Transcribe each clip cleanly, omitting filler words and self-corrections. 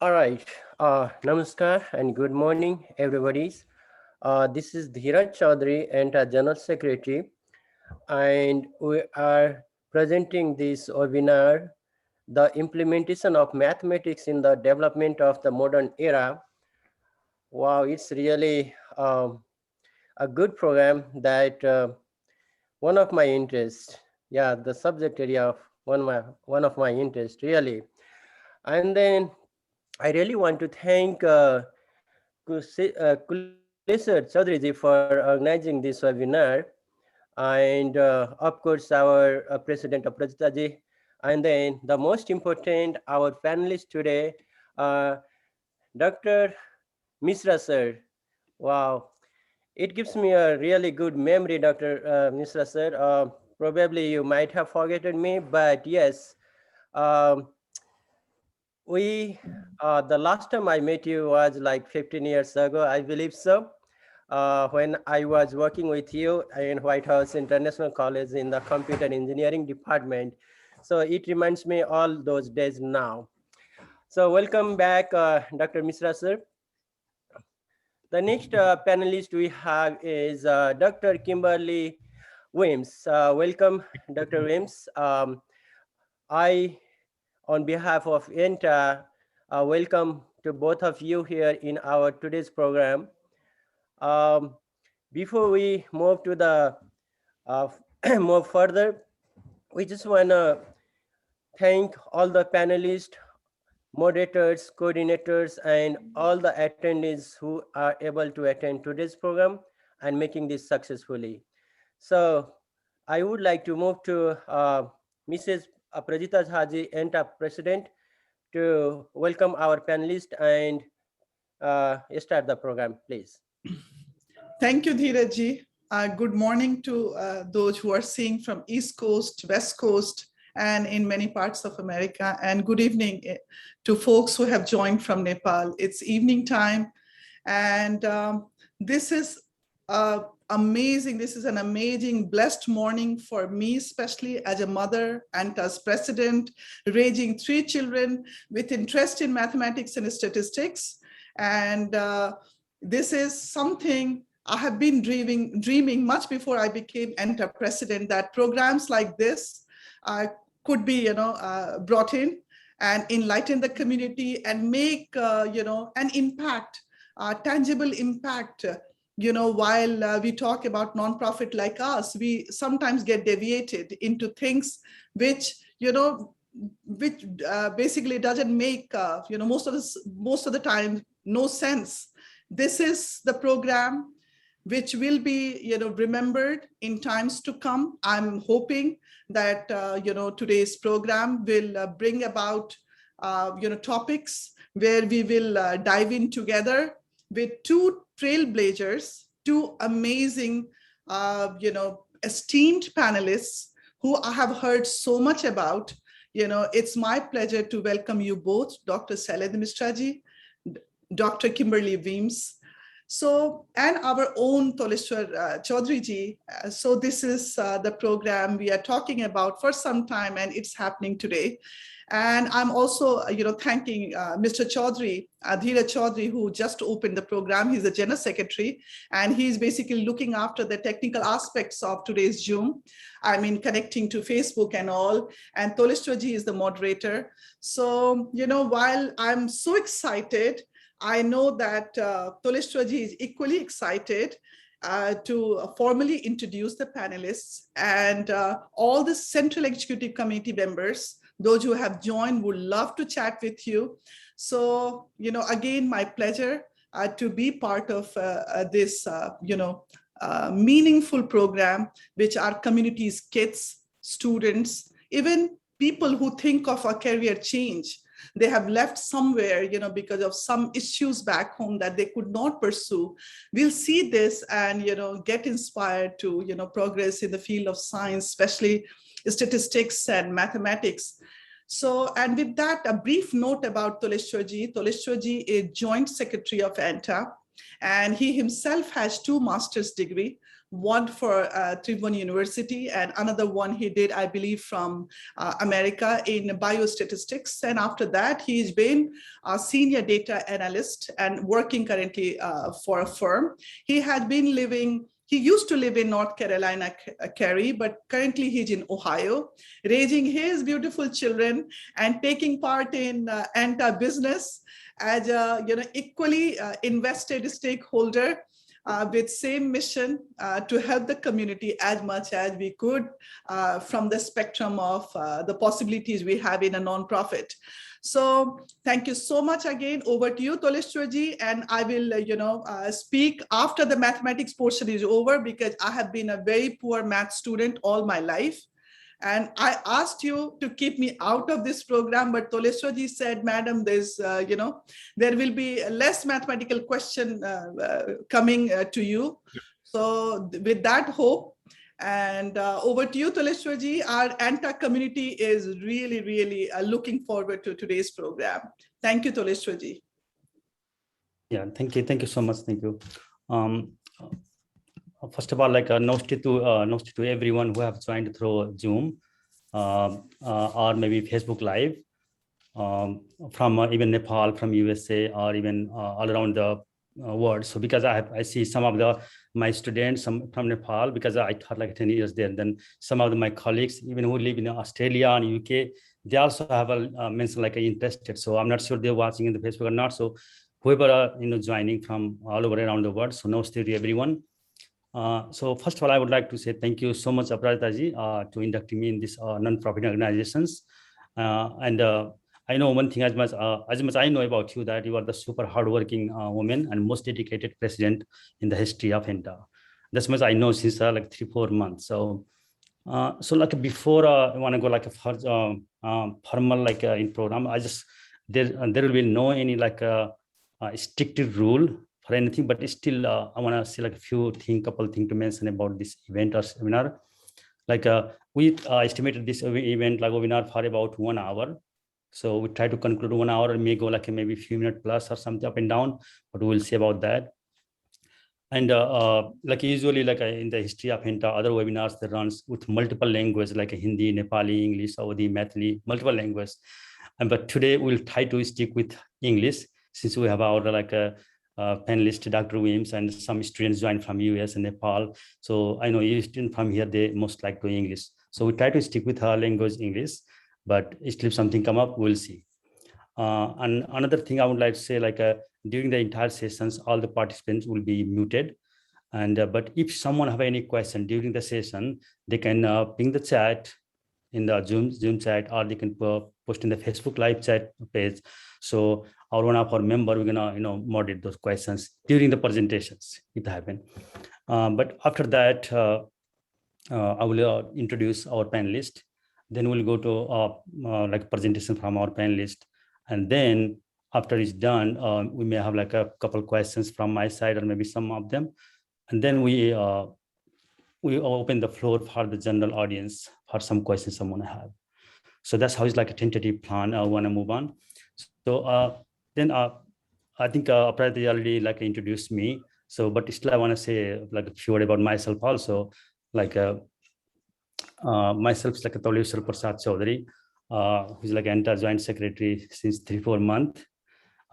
All right. Namaskar and good morning, everybody. This is Dheeraj Chaudhary, ANTA General Secretary, and we are presenting this webinar, The Implementation of Mathematics in the Development of the Modern Era. Wow, it's really a good program that one of my interests, yeah, the subject area of one of my interests, really. And then I really want to thank Kulesar Chaudhary for organizing this webinar, and of course our President Aprajita ji, and then the most important, our panelists today, uh, Dr. Mishra sir. Wow, it gives me a really good memory, Dr. Mishra sir. Probably you might have forgotten me, but yes, um, we the last time I met you was like 15 years ago, I believe so, when I was working with you in White House International College in the computer engineering department. So it reminds me all those days now. So welcome back, Dr. Mishra sir. The next panelist we have is Dr. Kimberly Weems. Welcome, Dr. Weems. I, on behalf of ANTA, welcome to both of you here in our today's program. Um, Before we move to the move further, we just want to thank all the panelists, moderators, coordinators, and all the attendees who are able to attend today's program and making this successfully. So I would like to move to Mrs. Aprajita Haji, ENTA President, to welcome our panelists and start the program, please. Thank you, Dheeraj. Good morning to those who are seeing from East Coast, West Coast, and in many parts of America. And good evening to folks who have joined from Nepal. It's evening time. And this is amazing. This is an amazing, blessed morning for me, especially as a mother and as president, raising 3 children with interest in mathematics and statistics. And this is something I have been dreaming much before I became ANTA president, that programs like this could be, brought in and enlighten the community and make, an impact, tangible impact. While we talk about nonprofit like us, we sometimes get deviated into things which, which basically doesn't make, most of the time, no sense. This is the program which will be, remembered in times to come. I'm hoping that, today's program will bring about, topics where we will dive in together with 2 trailblazers, 2 amazing, esteemed panelists who I have heard so much about. It's my pleasure to welcome you both, Dr. Shailendra K, Dr. Kimberly Weems, and our own Toleshwar Chaudhary ji. So this is the program we are talking about for some time, and it's happening today. And I'm also, thanking Mr. Chaudhary, Dheeraj Chaudhary, who just opened the program. He's the General Secretary, and he's basically looking after the technical aspects of today's Zoom. I mean, connecting to Facebook and all. And Toleshwar ji is the moderator. So, while I'm so excited, I know that Toleshwar ji is equally excited to formally introduce the panelists, and all the Central Executive Committee members. Those who have joined would love to chat with you. So, again, my pleasure to be part of this, meaningful program, which our community's kids, students, even people who think of a career change. They have left somewhere, because of some issues back home that they could not pursue. We'll see this and, get inspired to, progress in the field of science, especially statistics and mathematics. So, and with that, a brief note about Toleshwar ji. Toleshwar ji is Joint Secretary of ANTA, and he himself has 2 master's degrees, one for Tribhuvan University, and another one he did, I believe, from America in biostatistics. And after that, he's been a senior data analyst and working currently for a firm. He used to live in North Carolina, Cary, but currently he's in Ohio, raising his beautiful children and taking part in ANTA business as a equally invested stakeholder with same mission to help the community as much as we could from the spectrum of the possibilities we have in a nonprofit. So thank you so much again. Over to you, Toleshwarji, and I will, speak after the mathematics portion is over, because I have been a very poor math student all my life. And I asked you to keep me out of this program, but Toleshwarji said, "Madam, there will be less mathematical question coming to you." So with that hope, and over to you, Toleshwarji. Our ANTA community is really, really looking forward to today's program. Thank you, Toleshwarji. Yeah, thank you. Thank you so much. Thank you. First of all, namaste to everyone who have joined through Zoom or maybe Facebook Live from even Nepal, from USA, or even all around the world. So because I see some of my students from Nepal, because I taught like 10 years there. And then some of my colleagues, even who live in Australia and UK, they also have mentioned like interested. So I'm not sure they're watching in the Facebook or not. So whoever are joining from all over around the world. So namaste to everyone. So first of all, I would like to say thank you so much, Aparajitaji, to inducting me in this non-profit organizations. I know one thing, as much I know about you, that you are the super hardworking woman and most dedicated president in the history of ANTA. That's much I know since like 3-4 months. So like before I want to go like a formal like in program, I just there will be no any like strict rule for anything, but still I want to say like a couple things to mention about this event or seminar. Like we estimated this event like webinar for about 1 hour. So we try to conclude 1 hour, and may go like maybe a few minutes plus or something up and down, but we'll see about that. And like usually like in the history of ANTA, other webinars that runs with multiple languages like Hindi, Nepali, English, Saudi, Mathli, multiple languages. But today we'll try to stick with English, since we have our like a panelist, Dr. Weems, and some students joined from US and Nepal. So I know you students from here, they most like to English. So we try to stick with our language English, but still if something come up, we'll see. And another thing I would like to say, like during the entire sessions, all the participants will be muted. And but if someone have any question during the session, they can ping the chat in the Zoom chat, or they can post in the Facebook Live chat page. So one of our member, we're gonna moderate those questions during the presentations if they happen. But after that, I will introduce our panelist. Then we'll go to like presentation from our panelist, and then after it's done, we may have like a couple questions from my side, or maybe some of them, and then we open the floor for the general audience for some questions someone have. So that's how it's like a tentative plan. I want to move on. So then I think Aparajita already like introduced me. So, but still I want to say like a few words about myself also. Like myself is like a Toleshwar Prasad Chaudhary, who's like ANTA Joint Secretary since 3-4 months.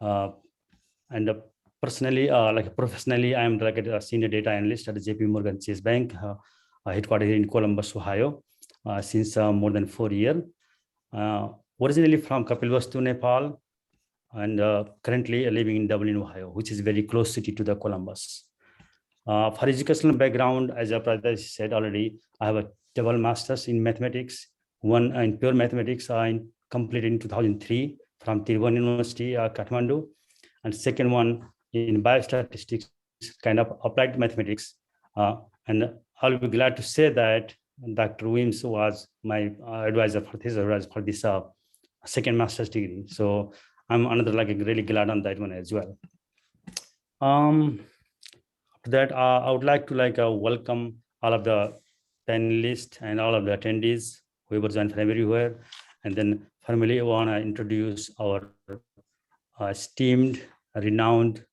And personally, like professionally, I'm like a senior data analyst at the JP Morgan Chase Bank, headquartered in Columbus, Ohio, since more than 4 years. Originally from Kapilvastu, Nepal, and currently living in Dublin, Ohio, which is very close city to the Columbus. For educational background, as Aparajita said already, I have a double master's in mathematics, one in pure mathematics completed in 2003 from Tribhuvan University, Kathmandu, and second one in biostatistics, kind of applied mathematics. And I'll be glad to say that Dr. Weems was my advisor for this second master's degree. So I'm another like really glad on that one as well. After that, I would like to welcome all of the panelists and all of the attendees, whoever joined from everywhere. And then formally I want to introduce our esteemed, renowned,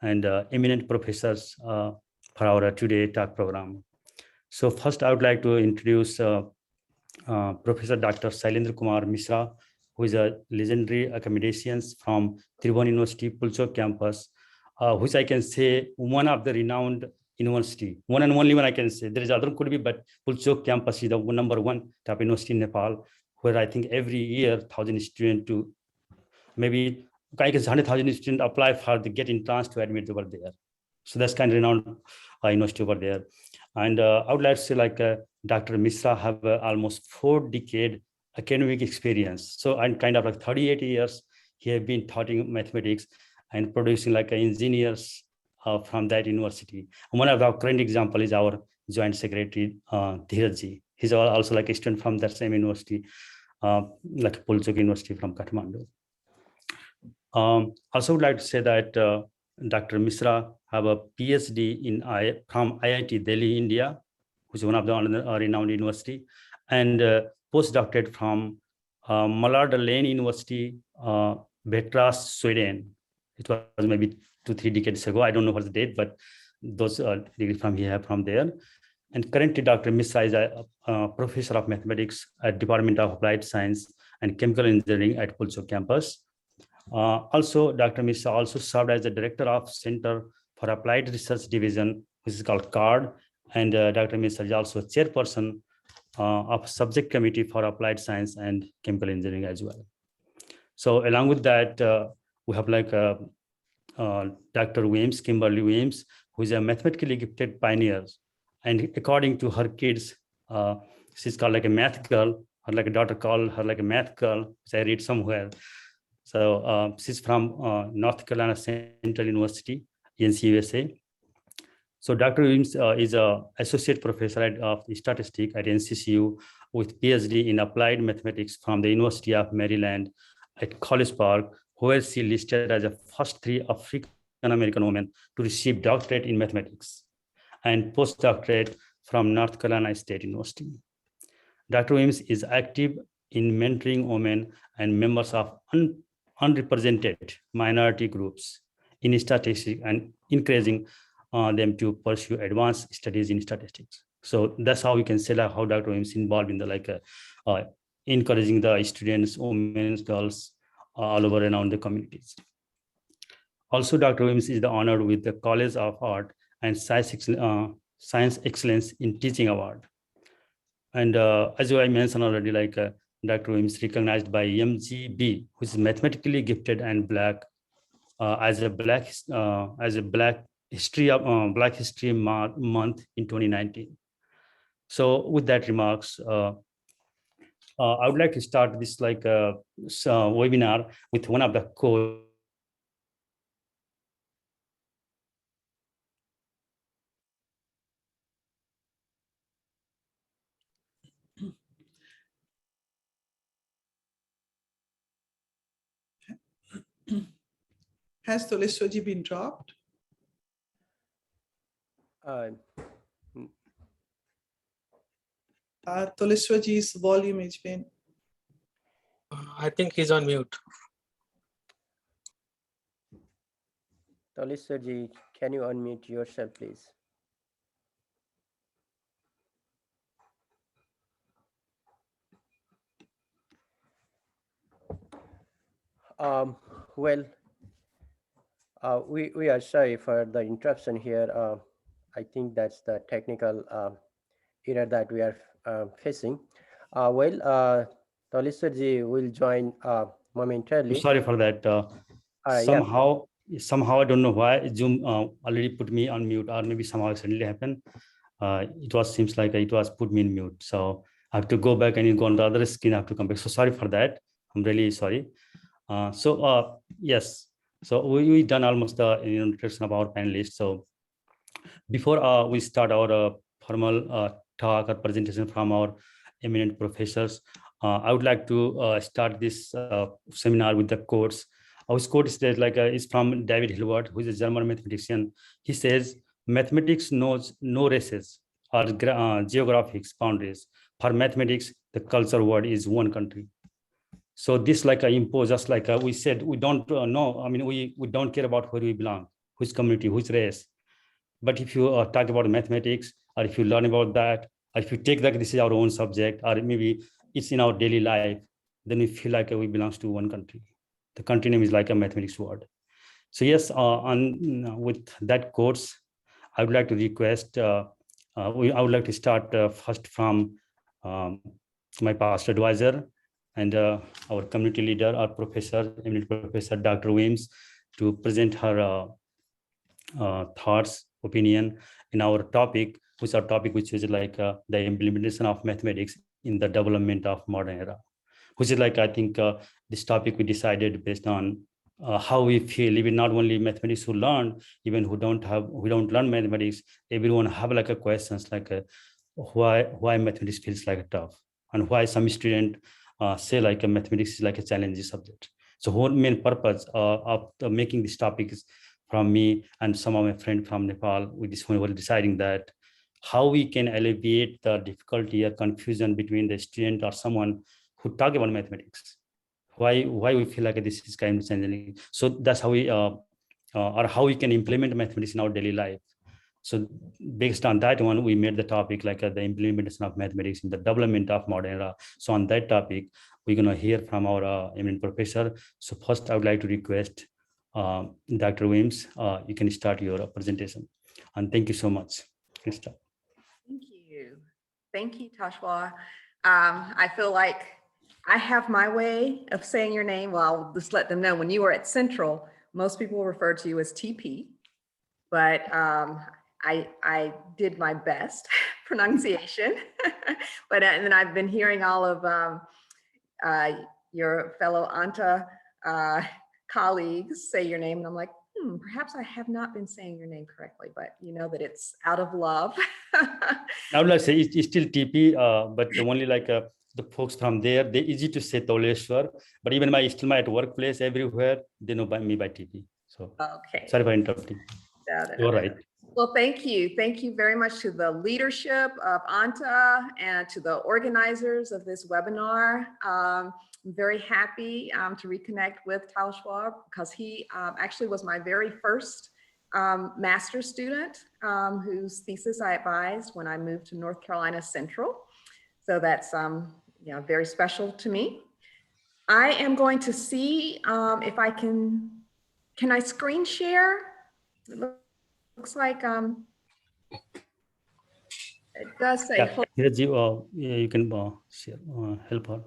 and eminent professors for our today talk program. So first, I would like to introduce Professor Dr. Shailendra Mishra, who is a legendary academician from Tribhuvan University, Pulchowk campus, which I can say one of the renowned university, one and only one I can say. There is other could be, but Pulchowk campus is the number one top university in Nepal, where I think every year 1,000 students to maybe I guess 100,000 students apply for the get entrance to admit over there. So that's kind of renowned university over there. And I would like to say like Dr. Mishra have almost 4 decade academic experience. So I'm kind of like 38 years, he have been teaching mathematics and producing like engineers from that university. And one of our current example is our joint secretary, Dheeraj. He's also like a student from that same university, like Pulchowk University from Kathmandu. Also would like to say that Dr. Mishra have a PhD from IIT Delhi, India, which is one of the renowned university, and postdoctorate from Malard Lane University, Västerås, Sweden. It was maybe 2-3 decades ago. I don't know what's the date, but those degrees from here from there. And currently, Dr. Mishra is a professor of mathematics at Department of Applied Science and Chemical Engineering at Pulchowk campus. Also, Dr. Mishra also served as the director of Center for Applied Research Division, which is called CARD. And Dr. Mishra is also chairperson of Subject Committee for Applied Science and Chemical Engineering as well. So along with that, we have like Dr. Weems, Kimberly Weems, who is a mathematically gifted pioneer. And according to her kids, she's called like a math girl, or like a daughter called her like a math girl, which I read somewhere. So she's from North Carolina Central University, USA. So Dr. Weems is an associate professor of statistics at NCCU with PhD in applied mathematics from the University of Maryland at College Park, where she listed as the first 3 African American women to receive doctorate in mathematics and postdoctorate from North Carolina State University. Dr. Weems is active in mentoring women and members of unrepresented minority groups in statistics and encouraging them to pursue advanced studies in statistics. So that's how we can say like how Dr. Weems involved in the like encouraging the students, women, girls all over around the communities. Also, Dr. Weems is the honored with the College of Art and Science Excellence in Teaching Award. And as I mentioned already, like Dr. Weems recognized by MGB, who is mathematically gifted and black, as a Black History Month in 2019. So with that remarks, I would like to start this like webinar with one of the quotes. Has Toleshoji been dropped? Toleshoji's volume has been. I think he's on mute. Toleshoji, can you unmute yourself, please? Well, we are sorry for the interruption here. I think that's the technical error that we are facing. Toleshoji will join momentarily. I'm sorry for that. Somehow I don't know why Zoom already put me on mute, or maybe somehow it suddenly happened. Seems like it was put me in mute. So I have to go back and go on the other screen. I have to come back. So sorry for that. I'm really sorry. Yes. So we done almost the introduction of our panelists. So before we start our formal talk or presentation from our eminent professors, I would like to start this seminar with the quotes. Our quote is from David Hilbert, who is a German mathematician. He says, "Mathematics knows no races or geographic boundaries. For mathematics, the culture world is one country." So this impose us, we said, we don't know. I mean, we don't care about where we belong, which community, which race. But if you talk about mathematics, or if you learn about that, or if you take that this is our own subject, or maybe it's in our daily life, then we feel like we belong to one country. The country name is like a mathematics word. So yes, with that course, I would like to request, I would like to start first from my past advisor and our community leader, our professor, eminent professor, Dr. Weems, to present her thoughts, opinion in our topic, which is like the implementation of mathematics in the development of modern era, which is like, I think this topic we decided based on how we feel, even not only mathematics who learn, even who don't learn mathematics, everyone have like a questions like why mathematics feels like tough, and why some student say like a mathematics is like a challenging subject. So whole main purpose of making this topic is from me and some of my friends from Nepal. We were deciding that how we can alleviate the difficulty or confusion between the student or someone who talk about mathematics. Why we feel like this is kind of challenging. So that's how we or how we can implement mathematics in our daily life. So based on that one, we made the topic like the implementation of mathematics in the development of modern era. So on that topic, we're gonna hear from our eminent professor. So first, I would like to request Dr. Weems, you can start your presentation. And thank you so much. Thank you. Thank you, Tashwa. I feel like I have my way of saying your name. Well, I'll just let them know when you were at Central, most people refer to you as TP, but I did my best pronunciation. But and then I've been hearing all of your fellow ANTA colleagues say your name, and I'm like, perhaps I have not been saying your name correctly, but you know that it's out of love. I would like to say it's still TP, but only like the folks from there, they're easy to say Toleshwar, but even still at workplace, everywhere, they know me by TP. So okay. Sorry for interrupting. You're right. Well, thank you. Thank you very much to the leadership of ANTA and to the organizers of this webinar. I'm very happy to reconnect with Tashwa because he actually was my very first master's student whose thesis I advised when I moved to North Carolina Central. So that's very special to me. I am going to see if I can I screen share? It looks like it does say. Yeah, you can share, help her.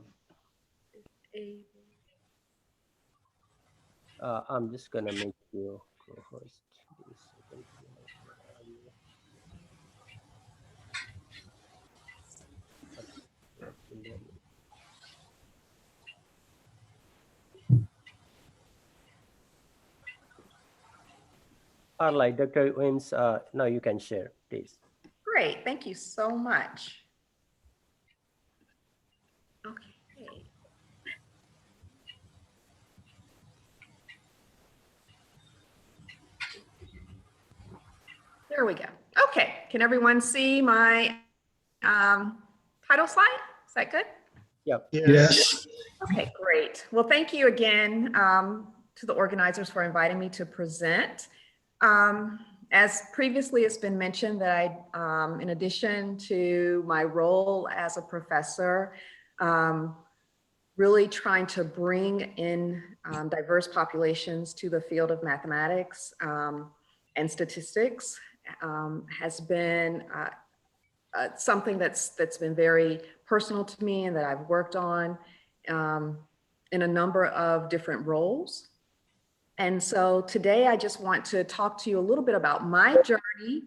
I'm just gonna make you co-host. All right, Dr. Weems, now you can share, please. Great, thank you so much. Okay. There we go. Okay, can everyone see my title slide? Is that good? Yep. Yes. Okay, great. Well, thank you again to the organizers for inviting me to present. As previously it's been mentioned that I, in addition to my role as a professor, really trying to bring in diverse populations to the field of mathematics and statistics has been something that's been very personal to me and that I've worked on in a number of different roles. And so today I just want to talk to you a little bit about my journey,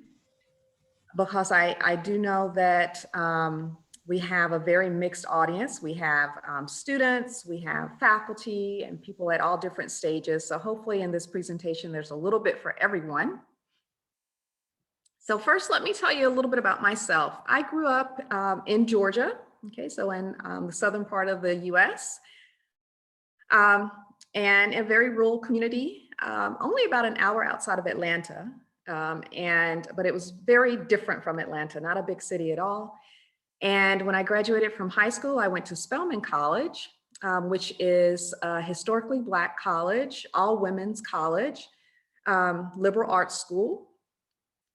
because I do know that we have a very mixed audience. We have students, we have faculty, and people at all different stages. So hopefully in this presentation, there's a little bit for everyone. So first, let me tell you a little bit about myself. I grew up in Georgia, okay, so in the southern part of the US. And a very rural community, only about an hour outside of Atlanta. But it was very different from Atlanta, not a big city at all. And when I graduated from high school, I went to Spelman College, which is a historically Black college, all women's college, liberal arts school.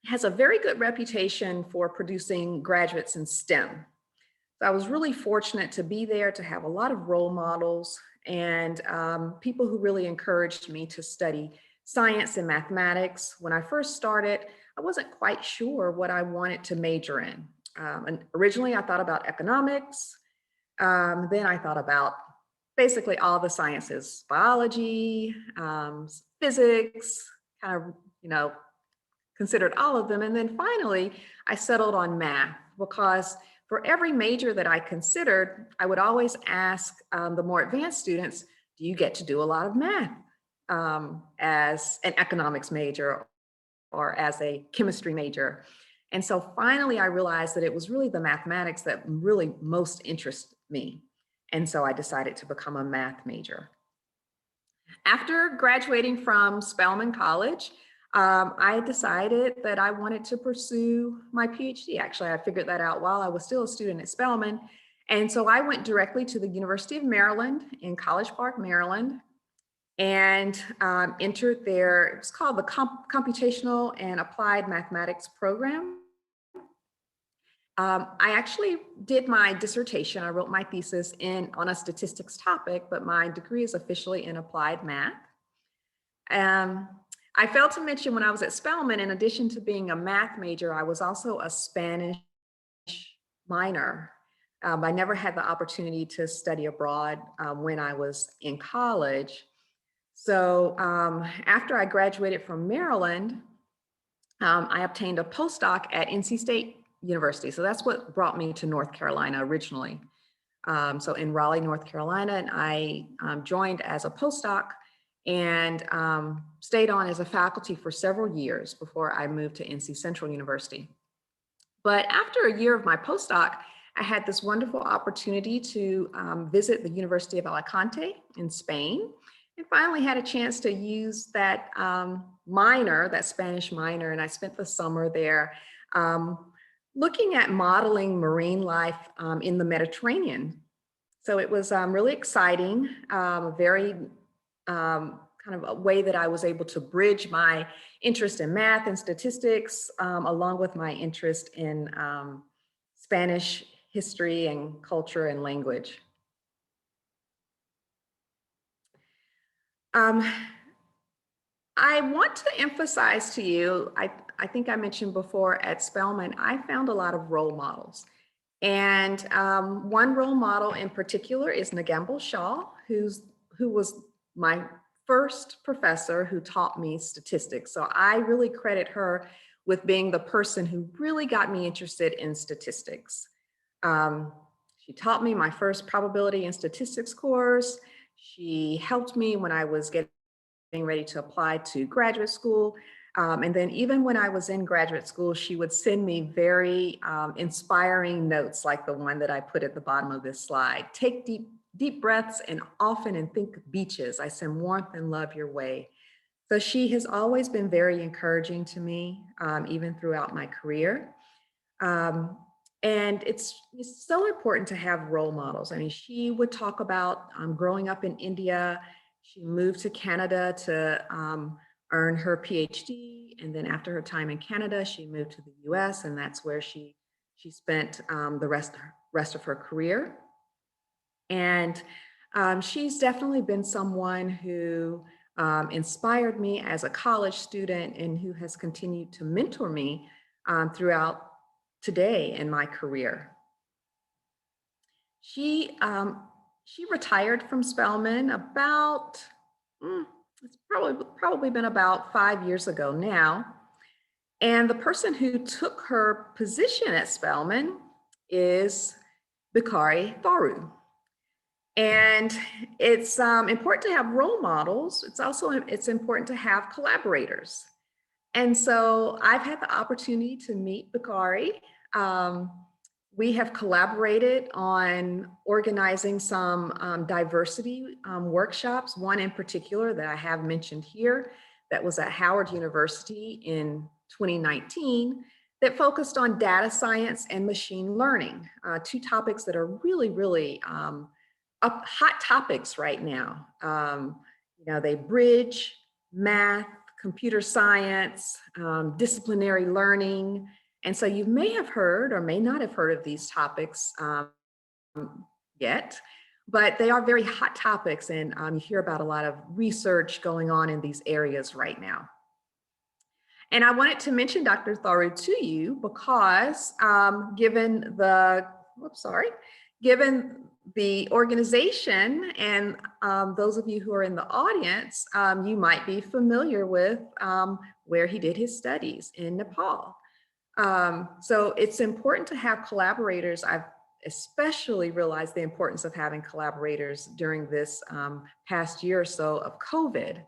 has a very good reputation for producing graduates in STEM. So I was really fortunate to be there, to have a lot of role models and people who really encouraged me to study science and mathematics. When I first started, I wasn't quite sure what I wanted to major in. And originally I thought about economics. Then I thought about basically all the sciences, biology, physics, kind of, you know, considered all of them. And then finally, I settled on math because for every major that I considered, I would always ask the more advanced students, do you get to do a lot of math as an economics major or as a chemistry major? And so finally, I realized that it was really the mathematics that really most interested me. And so I decided to become a math major. After graduating from Spelman College, I decided that I wanted to pursue my PhD. Actually, I figured that out while I was still a student at Spelman. And so I went directly to the University of Maryland in College Park, Maryland, and entered their, it was called the Computational and Applied Mathematics program. I actually did my dissertation. I wrote my thesis on a statistics topic, but my degree is officially in applied math. I failed to mention when I was at Spelman, in addition to being a math major, I was also a Spanish minor. I never had the opportunity to study abroad when I was in college. So after I graduated from Maryland, I obtained a postdoc at NC State University. So that's what brought me to North Carolina originally. So in Raleigh, North Carolina, and I joined as a postdoc and stayed on as a faculty for several years before I moved to NC Central University. But after a year of my postdoc, I had this wonderful opportunity to visit the University of Alicante in Spain, and finally had a chance to use that minor, that Spanish minor, and I spent the summer there looking at modeling marine life in the Mediterranean. So it was really exciting, very kind of a way that I was able to bridge my interest in math and statistics along with my interest in Spanish history and culture and language. I want to emphasize to you, I think I mentioned before at Spelman, I found a lot of role models. And one role model in particular is Nagamble Shaw, who was my first professor who taught me statistics. So I really credit her with being the person who really got me interested in statistics. She taught me my first probability and statistics course. She helped me when I was getting ready to apply to graduate school. And then even when I was in graduate school, she would send me very inspiring notes like the one that I put at the bottom of this slide. Take deep breaths and often and think beaches. I send warmth and love your way. So she has always been very encouraging to me, even throughout my career. And it's so important to have role models. I mean, she would talk about growing up in India. She moved to Canada to earn her PhD. And then after her time in Canada, she moved to the US, and that's where she spent the rest of her career. And she's definitely been someone who inspired me as a college student and who has continued to mentor me throughout today in my career. She retired from Spelman about, it's probably been about 5 years ago now. And the person who took her position at Spelman is Bakari Tharu. And it's important to have role models. It's important to have collaborators. And so I've had the opportunity to meet Bakari. We have collaborated on organizing some diversity workshops, one in particular that I have mentioned here that was at Howard University in 2019 that focused on data science and machine learning, two topics that are really, really hot topics right now. You know, they bridge math, computer science, disciplinary learning. And so you may have heard or may not have heard of these topics yet, but they are very hot topics, and you hear about a lot of research going on in these areas right now. And I wanted to mention Dr. Tharu to you because given the organization and those of you who are in the audience, you might be familiar with where he did his studies in Nepal. So it's important to have collaborators. I've especially realized the importance of having collaborators during this past year or so of COVID.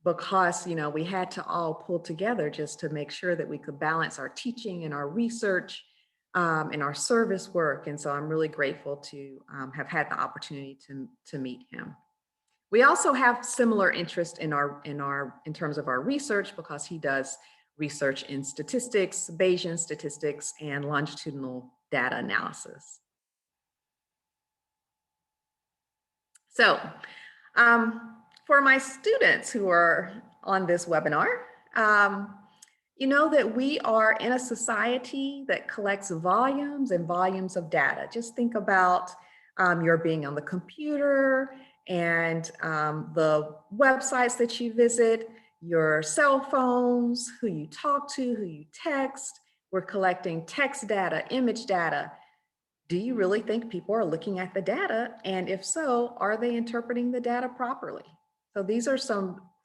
Because, you know, we had to all pull together just to make sure that we could balance our teaching and our research and our service work. And so I'm really grateful to have had the opportunity to meet him. We also have similar interest in terms of our research, because he does research in statistics, Bayesian statistics, and longitudinal data analysis. So, for my students who are on this webinar, you know that we are in a society that collects volumes and volumes of data. Just think about your being on the computer and the websites that you visit, your cell phones, who you talk to, who you text. We're collecting text data, image data. Do you really think people are looking at the data? And if so, are they interpreting the data properly? So these are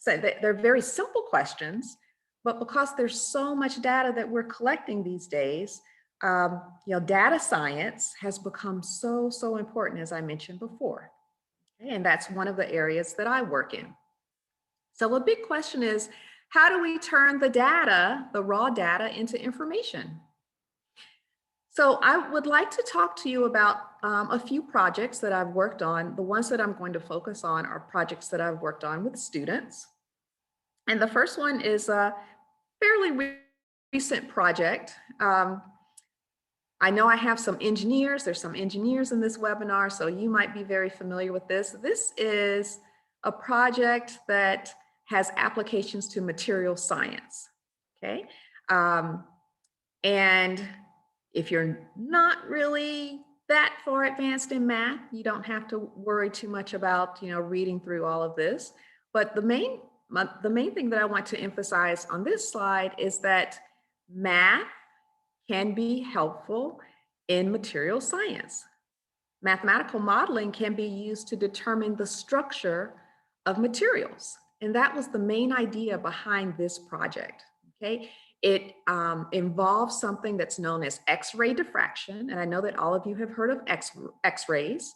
they're very simple questions, but because there's so much data that we're collecting these days, you know, data science has become so important, as I mentioned before. Okay? And that's one of the areas that I work in. So a big question is, how do we turn the data, the raw data, into information? So I would like to talk to you about a few projects that I've worked on. The ones that I'm going to focus on are projects that I've worked on with students. And the first one is a fairly recent project. I know I have some engineers. There's some engineers in this webinar, so you might be very familiar with this. This is a project that has applications to material science, okay? And if you're not really that far advanced in math, you don't have to worry too much about, you know, reading through all of this. But the main thing that I want to emphasize on this slide is that math can be helpful in material science. Mathematical modeling can be used to determine the structure of materials. And that was the main idea behind this project, okay? It involves something that's known as X-ray diffraction. And I know that all of you have heard of X-rays.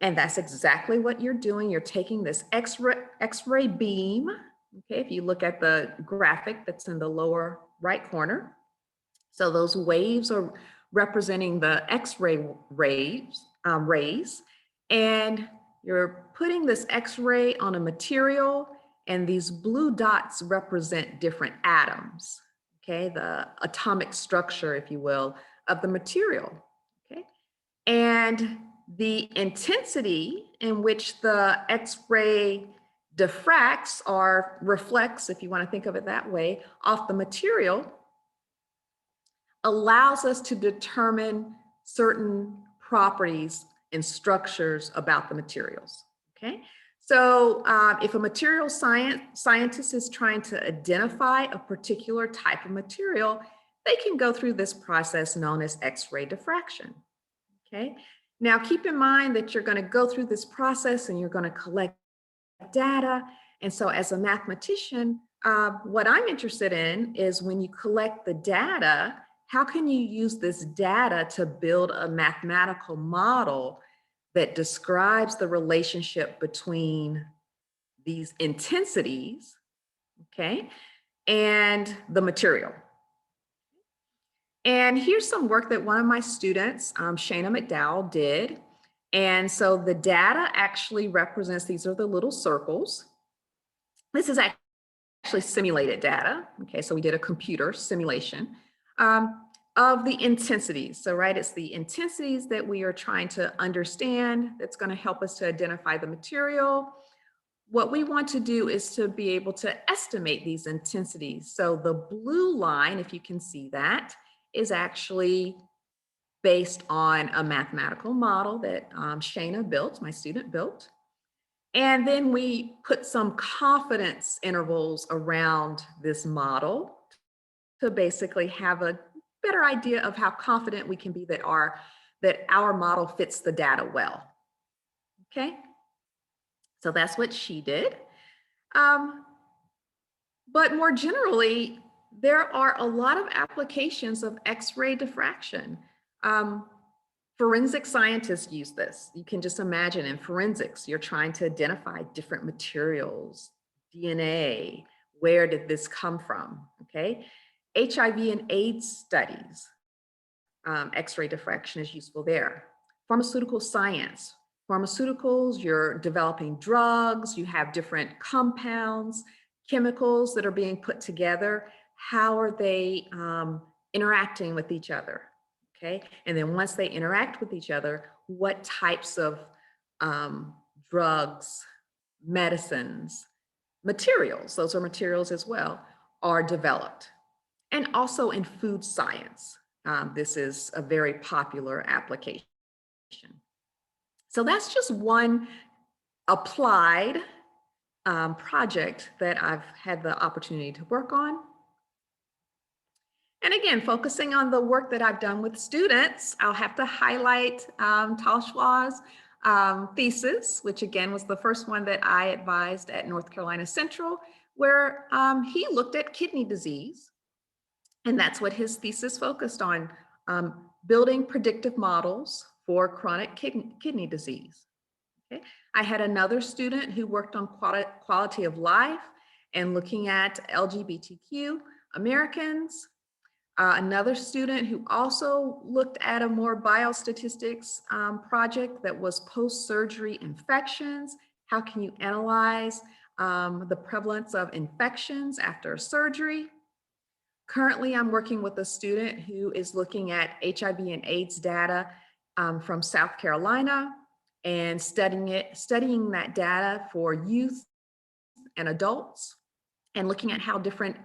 And that's exactly what you're doing. You're taking this X-ray beam. Okay, if you look at the graphic that's in the lower right corner. So those waves are representing the X-ray rays. And you're putting this X-ray on a material, and these blue dots represent different atoms. Okay, the atomic structure, if you will, of the material, okay? And the intensity in which the X-ray diffracts or reflects, if you want to think of it that way, off the material allows us to determine certain properties and structures about the materials, okay? So if a material scientist is trying to identify a particular type of material, they can go through this process known as X-ray diffraction, okay? Now keep in mind that you're going to go through this process and you're going to collect data. And so as a mathematician, what I'm interested in is when you collect the data, how can you use this data to build a mathematical model that describes the relationship between these intensities, okay, and the material. And here's some work that one of my students, Shana McDowell, did. And so the data actually represents, these are the little circles. This is actually simulated data. Okay, so we did a computer simulation of the intensities. So, right, it's the intensities that we are trying to understand that's going to help us to identify the material. what we want to do is to be able to estimate these intensities. So the blue line, if you can see that, is actually based on a mathematical model that Shayna built, my student built. And then we put some confidence intervals around this model to basically have a better idea of how confident we can be that our model fits the data well. Okay, so that's what she did. But more generally, there are a lot of applications of X-ray diffraction. Forensic scientists use this. You can just imagine in forensics, you're trying to identify different materials, DNA, where did this come from, okay? HIV and AIDS studies, X-ray diffraction is useful there. Pharmaceutical science, pharmaceuticals, you're developing drugs, you have different compounds, chemicals that are being put together. How are they interacting with each other? Okay, and then once they interact with each other, what types of drugs, medicines, materials, those are materials as well, are developed. And also in food science, this is a very popular application. So that's just one applied project that I've had the opportunity to work on. And again, focusing on the work that I've done with students, I'll have to highlight Talshwa's thesis, which again was the first one that I advised at North Carolina Central, where he looked at kidney disease. And that's what his thesis focused on, building predictive models for chronic kidney disease. Okay. I had another student who worked on quality of life and looking at LGBTQ Americans. Another student who also looked at a more biostatistics project that was post-surgery infections. How can you analyze the prevalence of infections after surgery? Currently, I'm working with a student who is looking at HIV and AIDS data from South Carolina and studying that data for youth and adults and looking at how different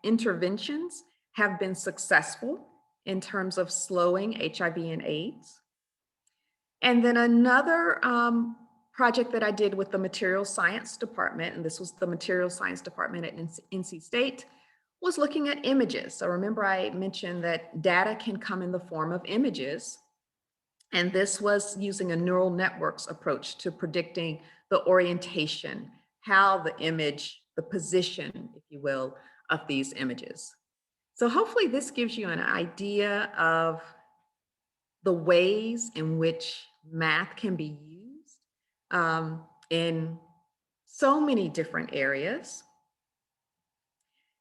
interventions have been successful in terms of slowing HIV and AIDS. And then another project that I did with the materials science department, and this was the materials science department at NC State, was looking at images. So remember I mentioned that data can come in the form of images. And this was using a neural networks approach to predicting the orientation, how the image, the position, if you will, of these images. So hopefully this gives you an idea of the ways in which math can be used in so many different areas.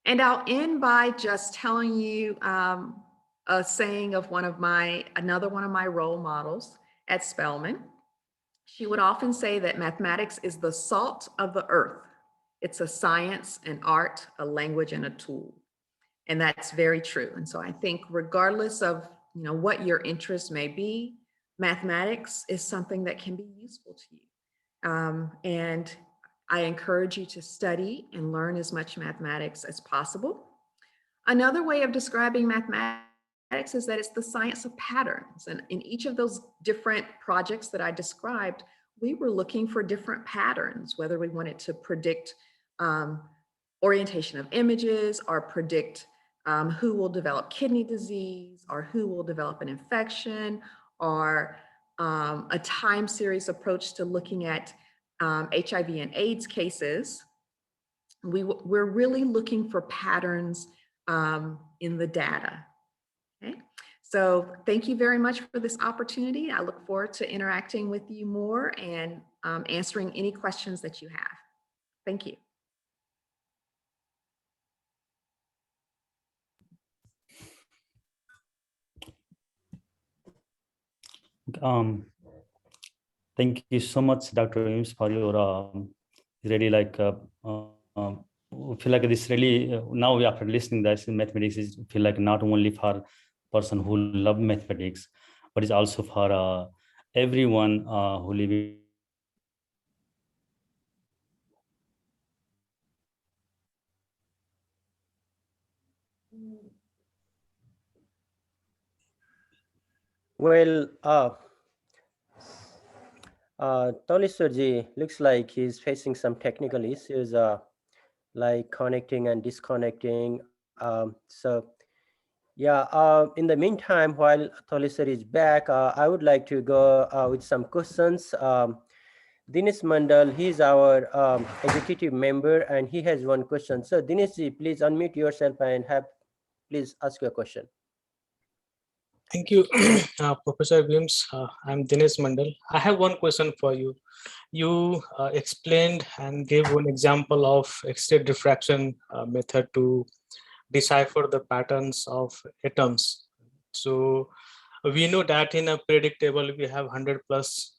And I'll end by just telling you a saying of another one of my role models at Spelman. She would often say that mathematics is the salt of the earth. It's a science, an art, a language, and a tool. And that's very true. And so I think regardless of what your interest may be, mathematics is something that can be useful to you. And I encourage you to study and learn as much mathematics as possible. Another way of describing mathematics is that it's the science of patterns. And in each of those different projects that I described, we were looking for different patterns, whether we wanted to predict orientation of images or predict who will develop kidney disease or who will develop an infection, or a time series approach to looking at HIV and AIDS cases. We're really looking for patterns in the data. Okay, so thank you very much for this opportunity. I look forward to interacting with you more and answering any questions that you have. Thank you. Thank you so much, Dr. Weems, for your really feel like this really now after listening this mathematics is feel like not only for person who love mathematics, but it's also for everyone who live Well, Tolisarji looks like he's facing some technical issues, like connecting and disconnecting. So yeah, in the meantime, while Tolisar is back, I would like to go with some questions. Dinesh Mandal, he's our executive member, and he has one question. So Dineshji, please unmute yourself and please ask your question. Thank you, Professor Weems. I'm Dinesh Mandal. I have one question for you. You explained and gave one example of X-ray diffraction method to decipher the patterns of atoms. So we know that in a periodic table, we have 100 plus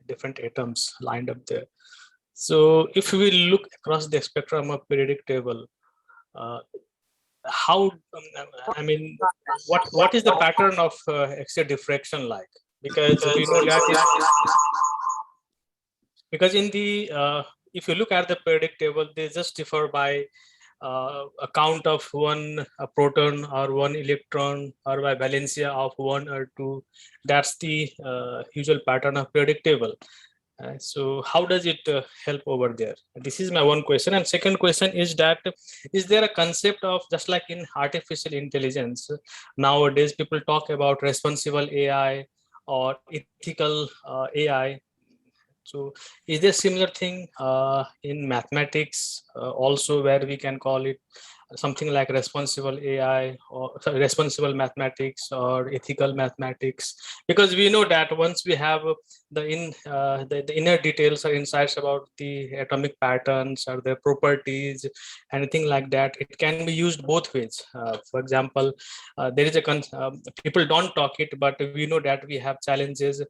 different atoms lined up there. So if we look across the spectrum of periodic table, uh, how, I mean, what is the pattern of X-ray diffraction like? Because we know that because in the, if you look at the periodic table, they just differ by a count of one proton or one electron or by valencia of one or two. That's the usual pattern of periodic table. So how does it help over there? This is my one question. And second question is that, is there a concept of, just like in artificial intelligence, nowadays people talk about responsible AI or ethical AI. So is there similar thing in mathematics also, where we can call it something like responsible AI or sorry, responsible mathematics or ethical mathematics? Because we know that once we have the inner details or insights about the atomic patterns or their properties, anything like that, it can be used both ways. For example, there is a people don't talk it, but we know that we have challenges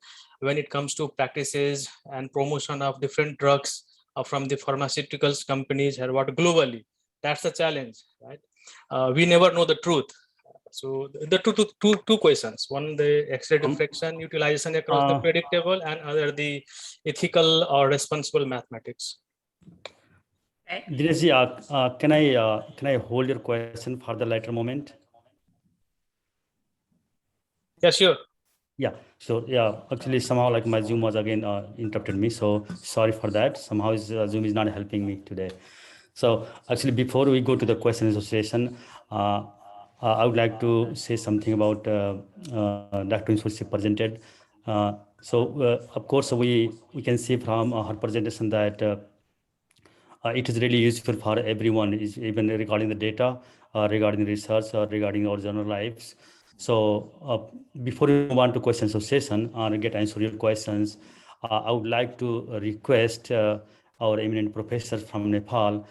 when it comes to practices and promotion of different drugs from the pharmaceuticals companies or what globally. That's the challenge, right? We never know the truth. So the two questions: one, the X-ray diffraction utilization across the predictable, and other the ethical or responsible mathematics. Dineshji, can I hold your question for the later moment? Yeah, sure. Yeah, so yeah, actually somehow like my Zoom was again interrupted me. So sorry for that. Somehow Zoom is not helping me today. So actually before we go to the question association, I would like to say something about Dr. Weems she presented. Of course, we can see from her presentation that it is really useful for everyone, is even regarding the data, regarding research, or regarding our journal lives. So before we move on to question association and get answer your questions, I would like to request our eminent professor from Nepal,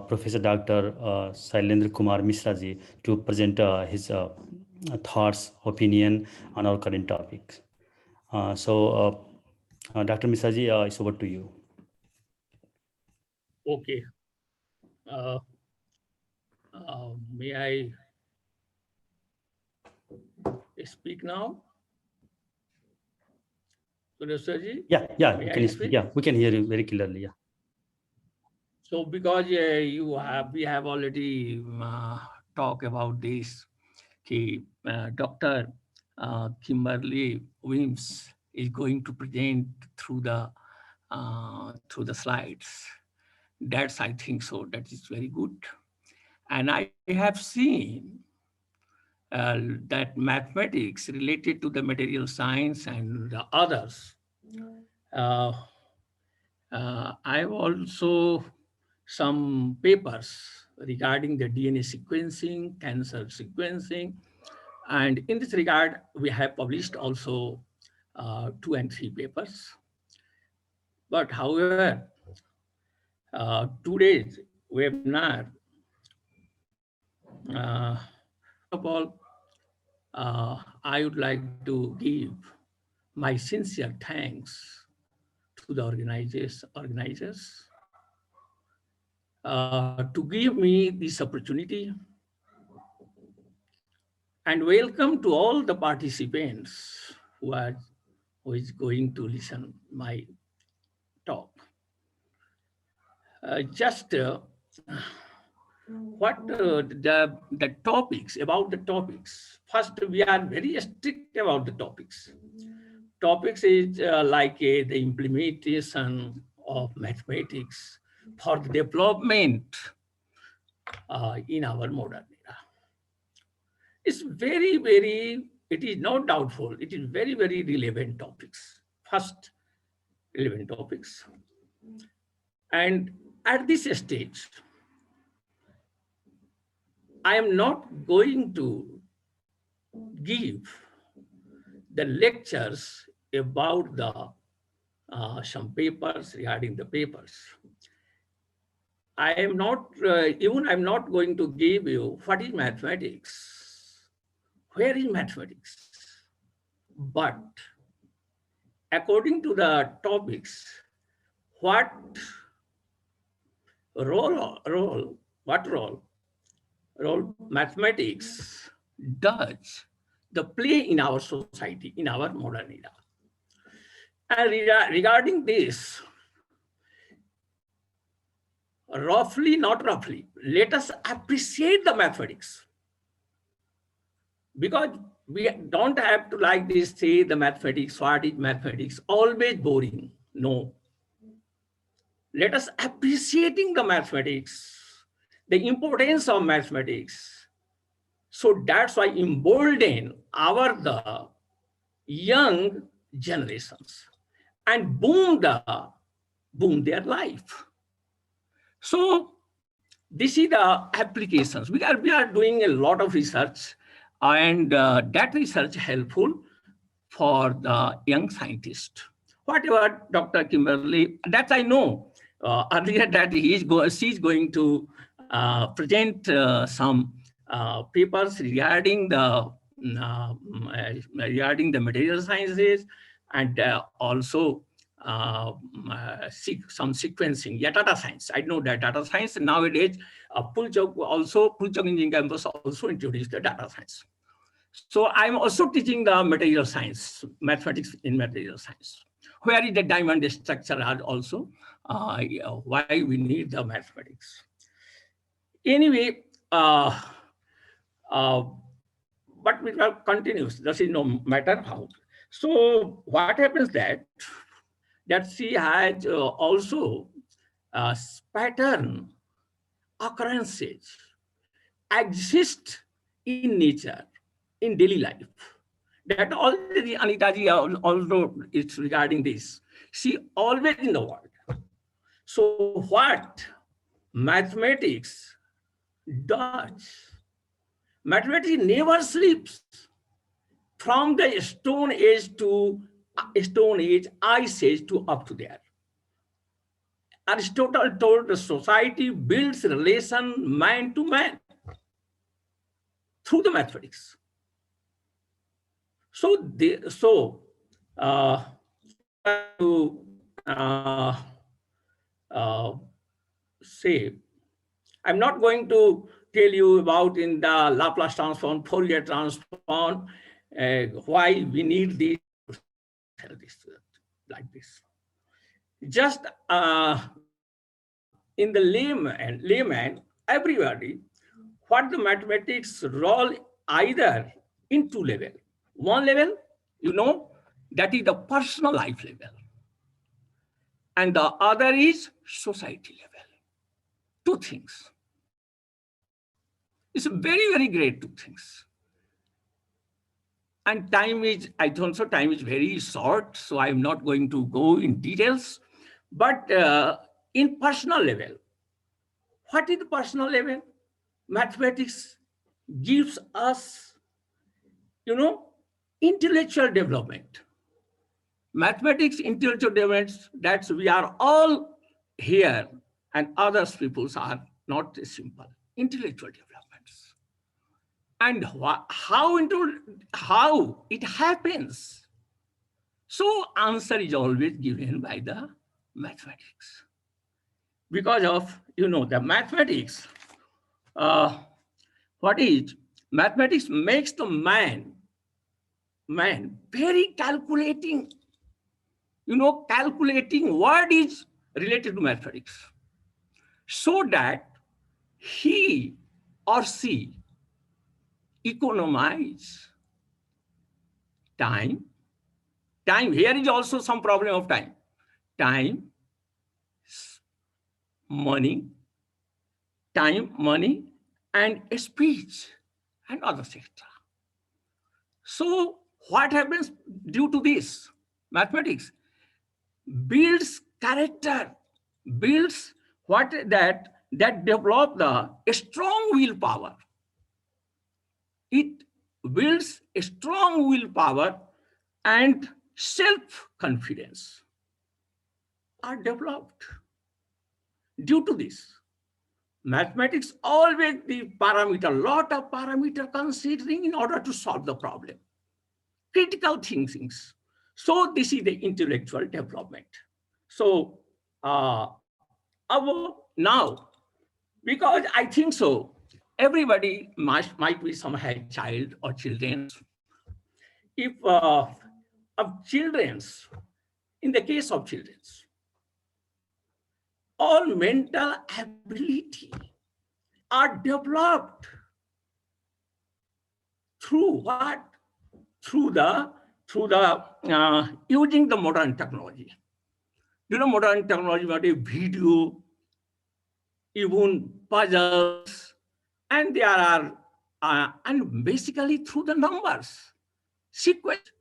Professor Dr. Shailendra Kumar Mishra ji, to present his thoughts, opinion on our current topics. Dr. Mishra ji, it's over to you. Okay. May I speak now? Ji? Yeah, we can hear you very clearly. Yeah. So because we have already talked about this, Dr. Kimberly Weems is going to present through the slides. That's, I think so. That is very good. And I have seen that mathematics related to the material science and the others. I have also some papers regarding the DNA sequencing, cancer sequencing. And in this regard, we have published also 2 and 3 papers. But however, today's webinar, first of all, I would like to give my sincere thanks to the organizers to give me this opportunity, and welcome to all the participants who is going to listen my talk. What the topics, about the topics. First, we are very strict about the topics. Topics is like the implementation of mathematics for the development in our modern era. It's very, very, it is not doubtful. It is very, very relevant topics. First, relevant topics. And at this stage, I am not going to give the lectures about the some papers regarding the papers. I am not, even I'm not going to give you what is mathematics, where is mathematics. But according to the topics, what role mathematics does the play in our society, in our modern era. And regarding this, roughly, not roughly, let us appreciate the mathematics. Because we don't have to like this, say the mathematics, what is mathematics, always boring. No. Let us appreciating the mathematics, the importance of mathematics. So that's why embolden the young generations and boom their life. So this is the applications. We are doing a lot of research, and that research helpful for the young scientist. Whatever Dr. Kimberly, that I know earlier that she's going to present some papers regarding the material sciences, and also some sequencing, data science. I know that data science nowadays, Pulchowk Engineering Campus also introduced the data science. So I'm also teaching the material science, mathematics in material science. Where is the diamond structure are also why we need the mathematics. Anyway, but we will continues. This is no matter how. So what happens that she has also pattern occurrences exist in nature, in daily life. That already Anitaji also is regarding this. She always in the world. So what mathematics does? Mathematics never sleeps. From the Stone Age to Stone Age, Ice Age to up to there. Aristotle told the society builds relation man to man through the mathematics. So, to say, I'm not going to tell you about in the Laplace transform, Fourier transform, why we need this like this. Just in the layman, everybody, what the mathematics role either in two levels. One level, that is the personal life level. And the other is society level. Two things. It's very, very great two things. And time is, I don't know, time is very short, so I'm not going to go in details. But in personal level, what is the personal level? Mathematics gives us, intellectual development. Mathematics, intellectual development, that's we are all here, and others peoples are not simple. Intellectual developments. And how it happens. So answer is always given by the mathematics. Because of, the mathematics, mathematics makes the man very calculating, calculating what is related to mathematics, so that he or she economize time. Time, here is also some problem of time. Time, money, money, and speech, and other sector. So what happens due to this? Mathematics builds character, builds what that develop the strong willpower. It builds a strong willpower and self-confidence are developed due to this. Mathematics always the parameter, lot of parameter considering in order to solve the problem. Critical thinkings. So this is the intellectual development. So now, because I think so, everybody might be some had child or children. If of children's, in the case of children's, all mental ability are developed through what? Through the using the modern technology. You know, modern technology, what a video, even puzzles, and there are and basically through the numbers, sequence,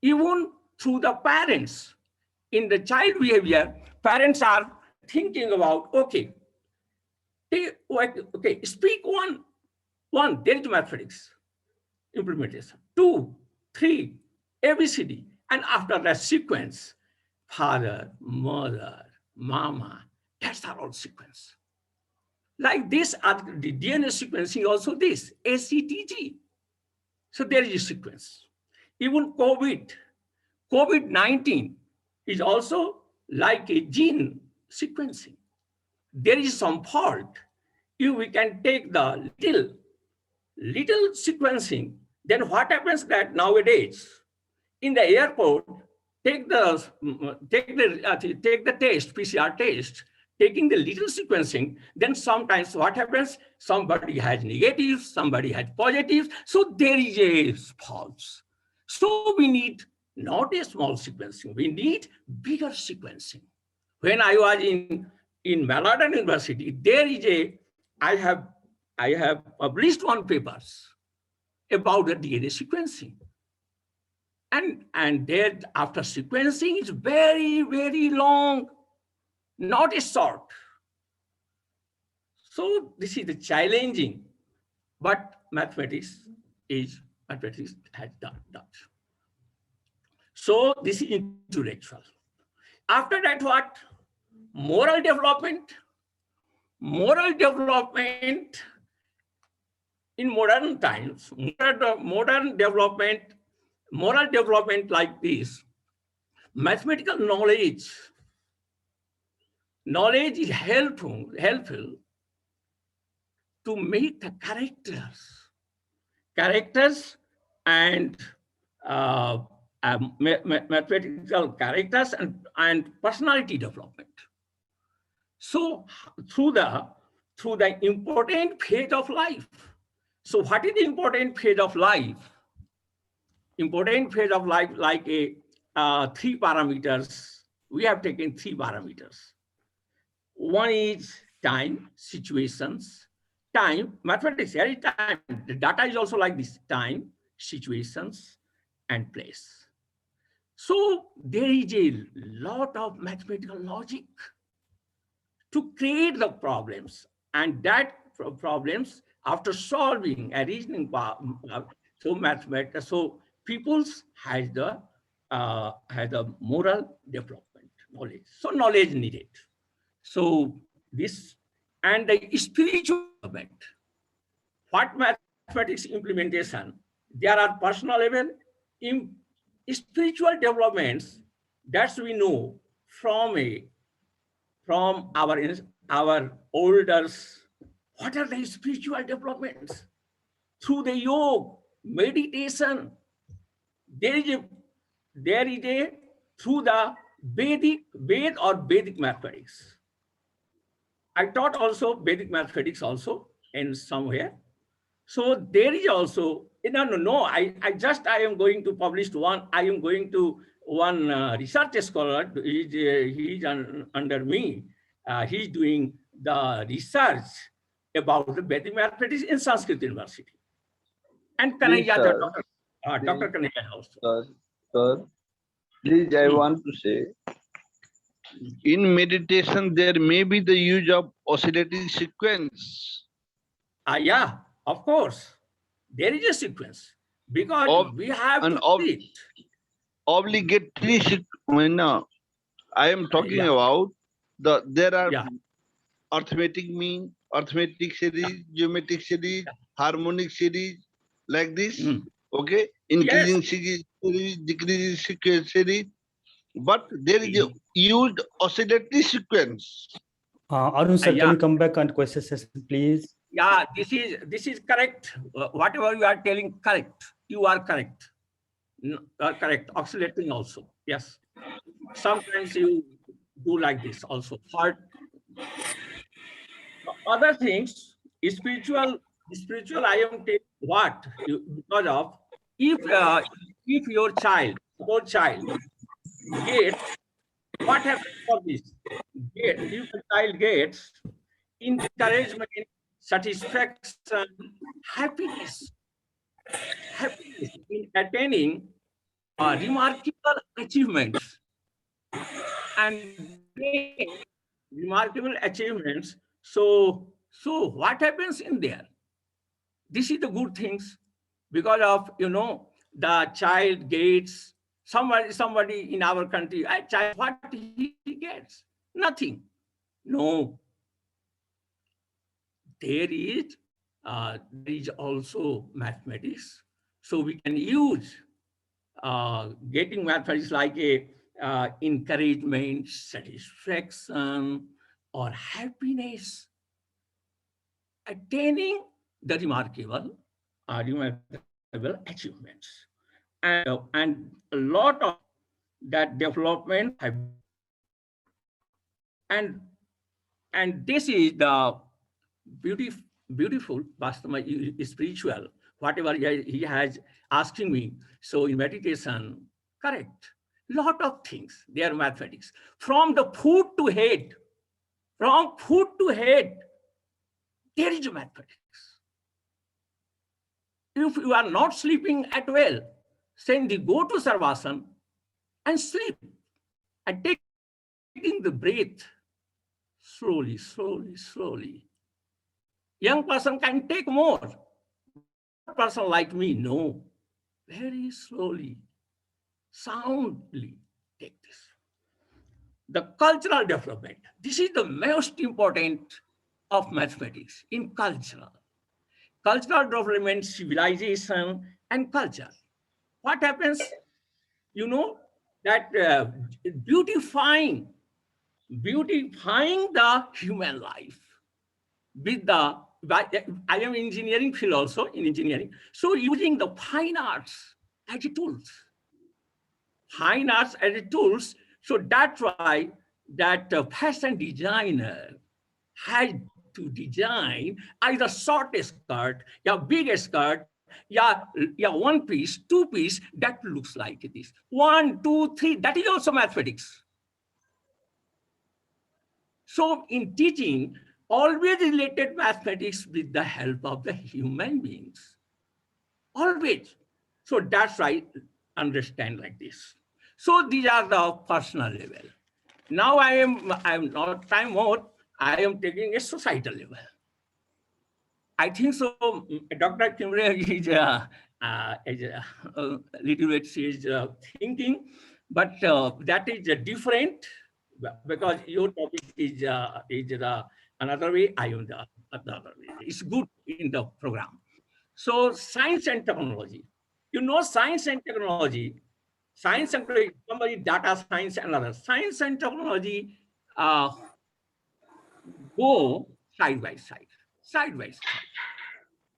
even through the parents. In the child behavior, parents are thinking about, okay, speak one, there is mathematics implementation, 2, 3, ABCD, and after that sequence, father, mother, mama, that's our all sequence. Like this, the DNA sequencing also this, ACTG. So there is a sequence. Even COVID-19 is also like a gene sequencing. There is some fault. If we can take the little sequencing, then what happens that nowadays in the airport, take the test, PCR test, taking the little sequencing, then sometimes what happens? Somebody has negatives, somebody has positives, so there is a false. So we need not a small sequencing, we need bigger sequencing. When I was in Malad University, there is I have published one papers about the DNA sequencing. And then after sequencing is very, very long, not a short. So this is the challenging, but mathematics has done that. So this is intellectual. After that, what? Moral development. Moral development in modern times, moral development like this, mathematical knowledge is helpful to make the characters and mathematical characters and personality development. So through the important phase of life. So what is the important phase of life? Important phase of life, like a 3 parameters. We have taken 3 parameters. One is time, situations, time, mathematics, here is time. The data is also like this, time, situations, and place. So there is a lot of mathematical logic to create the problems, and that problems after solving a reasoning so mathematics, so people's has the moral development knowledge. So knowledge needed. So this and the spiritual development. What mathematics implementation? There are personal level, in spiritual developments that we know from our elders. What are the spiritual developments? Through the yoga, meditation, there is through the Vedic mathematics. I taught also Vedic mathematics also in somewhere. So there is also, no, I am going to publish one, I am going to one research scholar, he's under me. He's doing the research about the Vedic mathematics in Sanskrit University. And Please, Kanaya, sir. Dr. Kanaya also. Sir, please, I want to say, in meditation, there may be the use of oscillating sequence. Yeah, of course. There is a sequence because we have to treat. Obligatory sequence. I am talking about there are arithmetic mean, arithmetic series, geometric series, harmonic series, like this. Okay, increasing series, decreasing series, but there is a used oscillatory sequence. Arun sir, can you come back on question session, please? Yeah, this is correct. Whatever you are telling, correct. You are correct. Correct. Oscillating also. Yes. Sometimes you do like this also. For other things, spiritual. I am taking what because of if your child, gets what happens for this? If a child gets encouragement, satisfaction, happiness in attaining remarkable achievements, and then remarkable achievements. So what happens in there? This is the good things because of the child gets somebody in our country. A child, what he gets? Nothing. No. There is also mathematics. So we can use getting mathematics like a encouragement, satisfaction, or happiness, attaining the remarkable achievements. And a lot of that development have, and this is the beautiful Vastama spiritual, whatever he has asking me. So in meditation, correct, lot of things, they are mathematics. From the foot to head, there is mathematics. If you are not sleeping at well, then you go to Sarvasan and sleep and taking the breath slowly. Young person can take more, but old person like me, no. Very slowly, soundly take this. The cultural development. This is the most important of mathematics in cultural. Cultural development, civilization, and culture. What happens? That beautifying the human life with the, I am engineering field also, in engineering. So using the fine arts as tools. So that's why that fashion designer had to design either short skirt, big skirt, one piece, two piece, that looks like this. 1, 2, 3, that is also mathematics. So in teaching, always related mathematics with the help of the human beings. Always. So that's why understand like this. So these are the personal level. Now I am not time more, I am taking a societal level. I think so. Dr. Kimberly is a little bit, she is thinking, but that is different because your topic is another way, I am the other way. It's good in the program. So science and technology. Science and technology, somebody data science and other. Science and technology go side by side.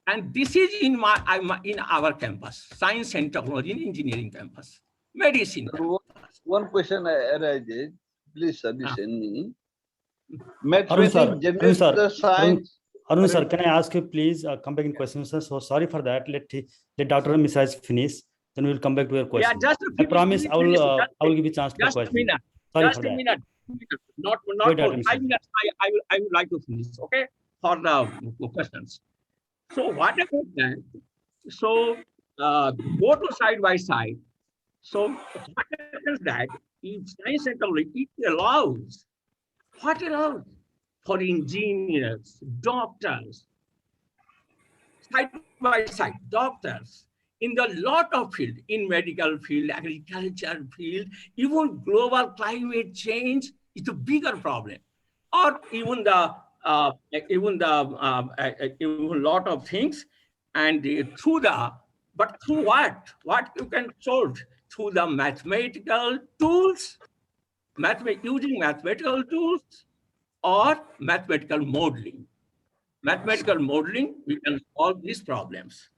And this is in our campus, science and technology and engineering campus, medicine campus. One question arises, please listen me. Arun sir, Mathematics generates the science. Arun sir, can I ask you please come back in questions, sir? So sorry for that. Let Dr. Mishra finish. Then we will come back to your question. Yeah, just I promise I will give you a chance for just a question. minute. Sorry Just for a that. minute. Not Wait, for Dr. Mishra. 5 minutes. I would like to finish. Okay, for the questions. So what happens then? So go to side by side. So what happens that if science technology it allows what allows for engineers, doctors, side by side, doctors in the lot of field, in medical field, agriculture field, even global climate change is a bigger problem, or even the even lot of things, and through the but through what you can solve through the mathematical tools, using mathematical tools or mathematical modeling. Mathematical modeling, we can solve these problems.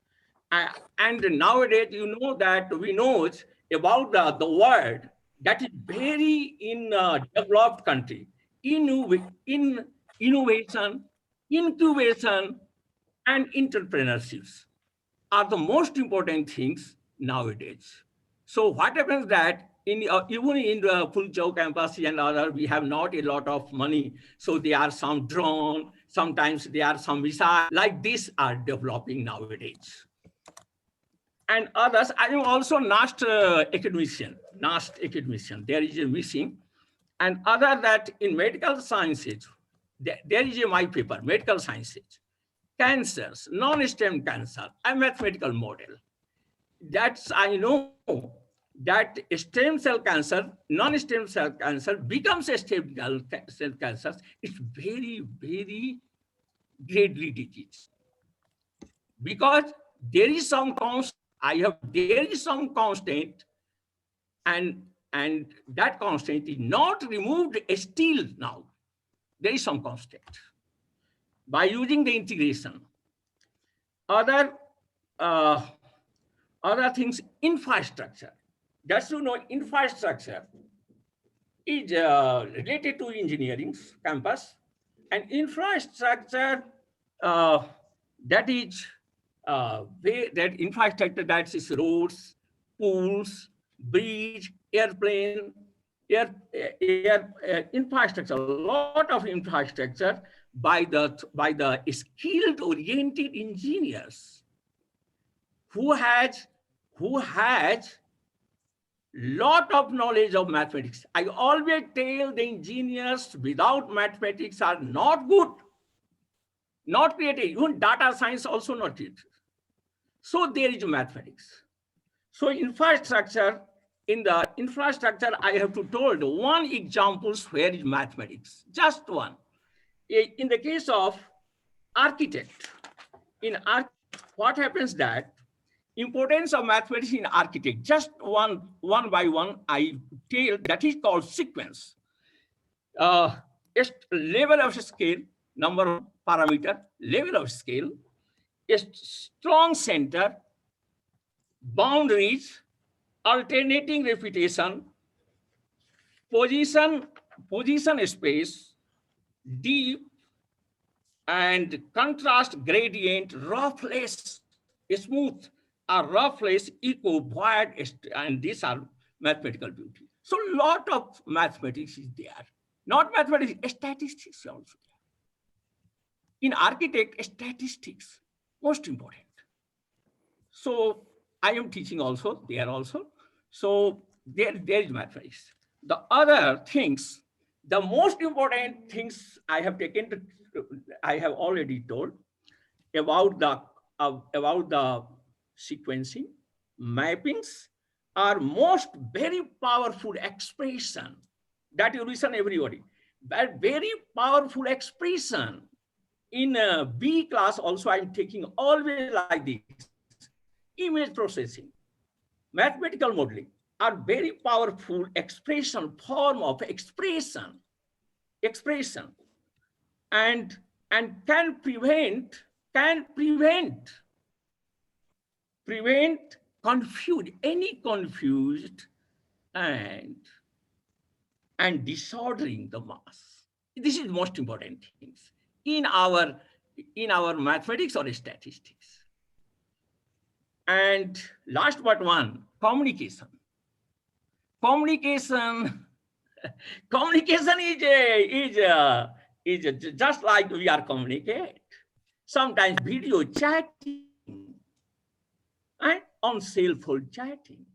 And nowadays, you know that we know about the world that is very in developed country. In innovation, incubation, and entrepreneurships are the most important things nowadays. So what happens that even in the Pulchowk campus and other, we have not a lot of money. So there are some drone, sometimes there are some missile like this are developing nowadays. And others, I am also not academician, not academician. There is a missing. And other that in medical sciences, there is a my paper, medical sciences, cancers, non-stem cancer, a mathematical model. That's I know that stem cell cancer, non-stem cell cancer becomes a stem cell cancer. It's very, very deadly disease because there is some constant. There is some constant, and that constant is not removed still now. There is some constant by using the integration. Other uh, other things, infrastructure. Just to know, infrastructure is related to engineering campus, and infrastructure uh, that is that infrastructure that is roads, pools, bridge, airplane, infrastructure, a lot of infrastructure by the skilled oriented engineers who has lot of knowledge of mathematics. I always tell the engineers without mathematics are not good, not creative. Even data science also not it. So there is mathematics. So infrastructure, in the infrastructure, I have to told one examples where is mathematics, just one. In the case of architect, what happens that importance of mathematics in architect, just one by one, I tell that is called sequence. Level of scale, number one parameter, level of scale, a strong center, boundaries, alternating repetition, position space, deep and contrast gradient, roughness, smooth, or roughness, echo, void, and these are mathematical beauty. So a lot of mathematics is there. Not mathematics, statistics also there. In architect, statistics, most important. So I am teaching also, there also. So there is mathematics. The other things, the most important things I have taken to, I have already told about the sequencing, mappings are most very powerful expression that you listen everybody, but very powerful expression. In a B class also I'm taking always like this, image processing, mathematical modeling are very powerful expression, form of expression, and can prevent any confused and disordering the mass. This is the most important things in our mathematics or statistics. And last but one, communication. Communication is just like we are communicate. Sometimes video chatting and on cell phone chatting.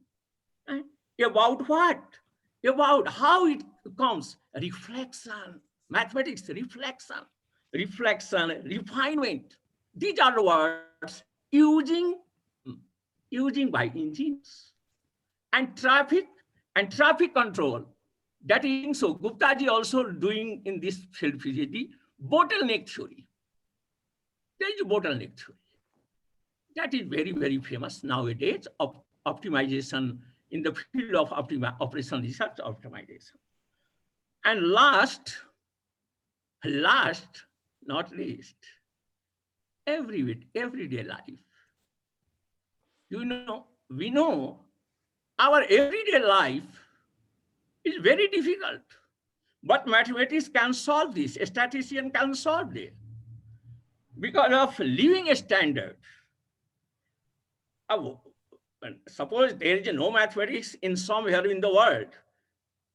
And about what? About how it comes. Reflection, mathematics, reflection, refinement. These are the words using by engines. And traffic control. That is so Guptaji also doing in this field PhD, bottleneck theory. There is a bottleneck theory. That is very, very famous nowadays of optimization in the field of operational research optimization. And last not least, everyday life. We know our everyday life is very difficult, but mathematics can solve this. A statistician can solve it because of living standard. Suppose there is no mathematics in somewhere in the world,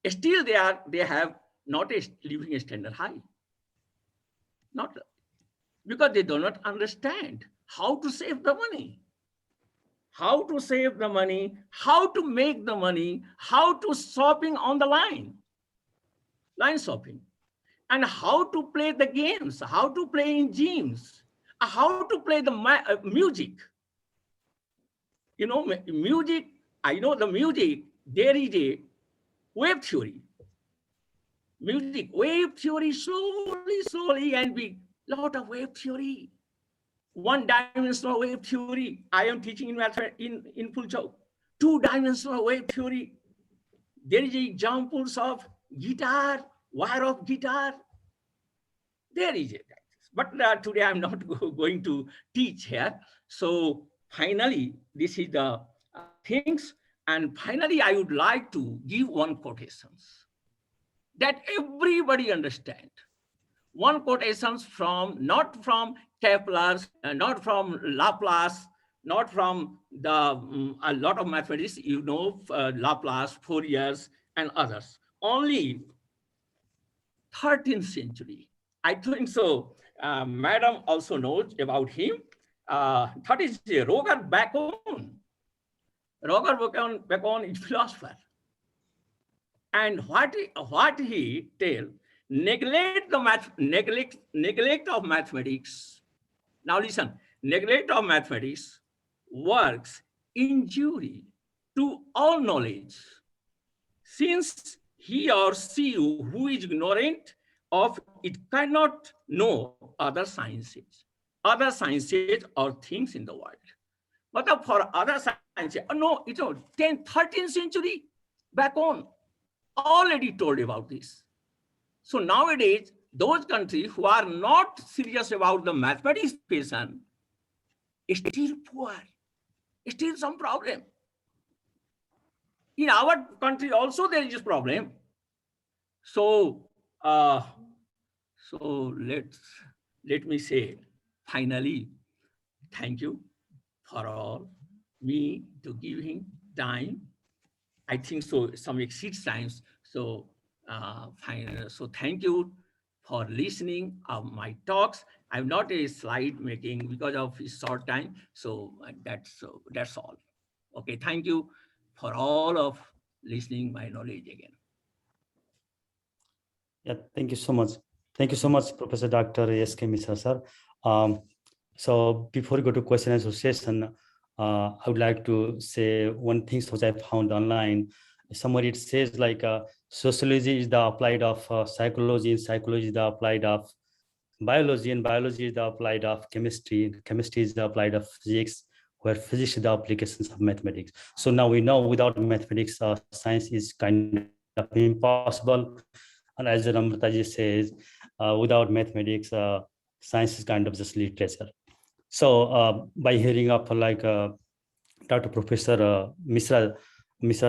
still they have not a living standard high. Not because they do not understand how to save the money. How to save the money, how to make the money, how to shopping on the line shopping, and how to play the games, how to play in gyms, how to play the music. Music, I know the music, there is a wave theory. Music, wave theory, slowly, and big. Lot of wave theory. One-dimensional wave theory. I am teaching in Pulchowk. Two-dimensional wave theory. There is examples of guitar, wire of guitar. There is it. But today I'm not going to teach here. So finally, this is the things. And finally, I would like to give one quotations that everybody understand. One quotations from, not from Kepler, not from Laplace, not from a lot of mathematics, Laplace, Fourier, and others. Only 13th century. I think so. Madam also knows about him. That is Roger Bacon. Roger Bacon is philosopher. And what he tell, neglect of mathematics. Now listen, neglect of mathematics works injury to all knowledge, since he or she who is ignorant of it cannot know other sciences or things in the world. But for other sciences, no, it's 10th, 13th century back on, already told about this. So nowadays, those countries who are not serious about the mathematics education is still poor, still some problem. In our country also there is this problem. So, let me say, finally, thank you for all me to giving time. I think so some exceeds times. So, so thank you for listening of my talks. I'm not a slide making because of his short time. So that's all. Okay, thank you for all of listening my knowledge again. Yeah, thank you so much. Thank you so much, Professor Dr. S.K. Mishra, sir. So before we go to question and answer session, I would like to say one thing which I found online. Somewhere it says like sociology is the applied of psychology, and psychology is the applied of biology, and biology is the applied of chemistry, chemistry is the applied of physics, where physics is the applications of mathematics. So now we know without mathematics, science is kind of impossible. And as Amritaji says, without mathematics, science is kind of just literature. So by hearing up like Dr. Professor Mishra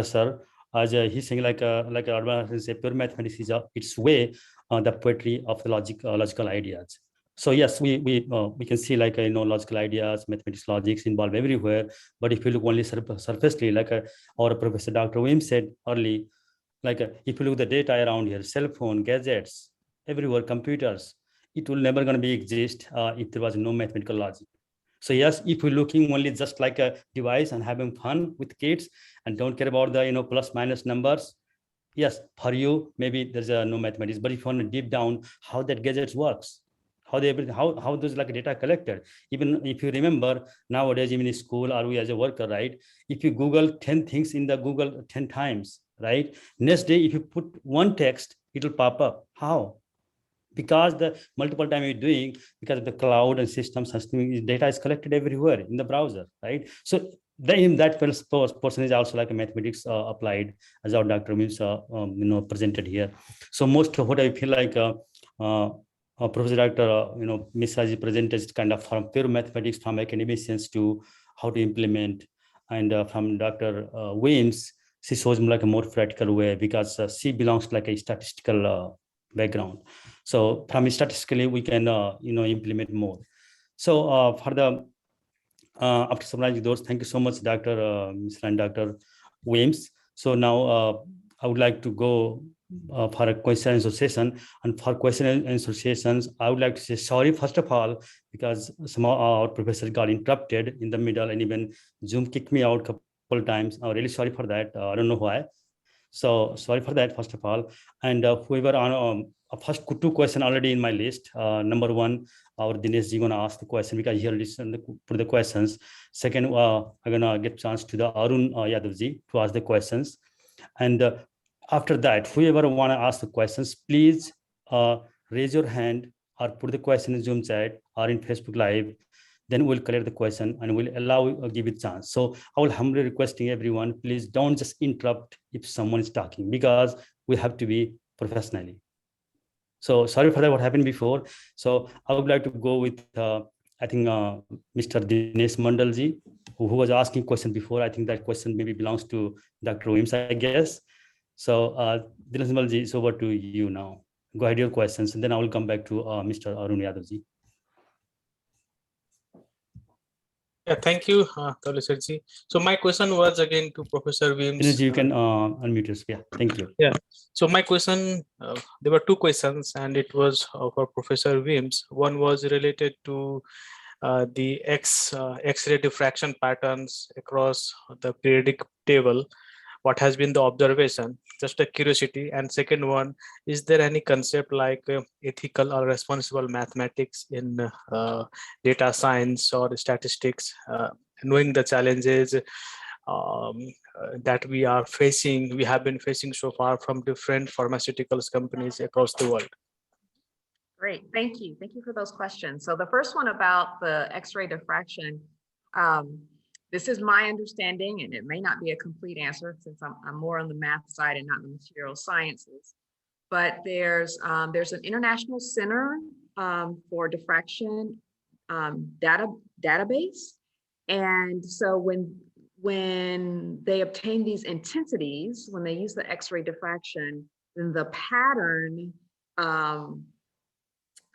sir, as he's saying like say pure mathematics is its way the poetry of the logical ideas. So yes, we can see like logical ideas, mathematics, logics involved everywhere. But if you look only surfacely, like our Professor Dr. Weems said early, like if you look at the data around here, cell phone, gadgets, everywhere, computers, it will never going to be exist if there was no mathematical logic. So yes, if we're looking only just like a device and having fun with kids and don't care about the plus minus numbers, yes, for you maybe there's no mathematics. But if you want to deep down how that gadgets works, how those like data collected, even if you remember nowadays, even in school or we as a worker, right? If you Google 10 things in the Google 10 times, right? Next day, if you put one text, it will pop up. How? Because the multiple time you're doing, because of the cloud and systems, data is collected everywhere in the browser, right? So in that person is also like a mathematics applied, as our Dr. Weems presented here. So most of what I feel like Professor Dr. Mishra ji presented is kind of from pure mathematics, from academicians to how to implement, and from Dr. Weems, she shows me like a more practical way, because she belongs to like a statistical background. So from statistically, we can implement more. So for the after summarizing those, thank you so much, Dr. Mishra and Dr. Weems. So now I would like to go for a question and answer session. And for question and answer sessions, I would like to say sorry first of all, because some of our professors got interrupted in the middle, and even Zoom kicked me out a couple of times. I'm really sorry for that. I don't know why. So sorry for that, first of all. And whoever on first two questions already in my list. Number one, our Dinesh ji gonna ask the question because he listened to the questions. Second, I'm gonna get chance to the Arun Yadav ji to ask the questions. And after that, whoever wanna ask the questions, please raise your hand or put the question in Zoom chat or in Facebook Live. Then we'll collect the question and we'll allow give it chance. So I will humbly requesting everyone, please don't just interrupt if someone is talking, because we have to be professionally. So sorry for that, what happened before. So I would like to go with I think Mr. Dinesh Mandalji, who was asking question before. I think that question maybe belongs to Dr. Weems, I guess. So Dinesh Mandalji, it's over to you now. Go ahead your questions, and then I will come back to Mr. Arun Yadavji. Yeah, thank you, Ji. So my question was again to Professor Weems. You can unmute yourself. Yeah, thank you. Yeah. So my question, there were two questions, and it was for Professor Weems. One was related to the X-ray diffraction patterns across the periodic table. What has been the observation? Just a curiosity. And second one, is there any concept like ethical or responsible mathematics in data science or statistics, knowing the challenges that we have been facing so far from different pharmaceuticals companies across the world? Great, thank you. Thank you for those questions. So the first one about the X-ray diffraction, this is my understanding, and it may not be a complete answer since I'm more on the math side and not the material sciences. But there's an international center for diffraction database, and so when they obtain these intensities, when they use the X-ray diffraction, then the pattern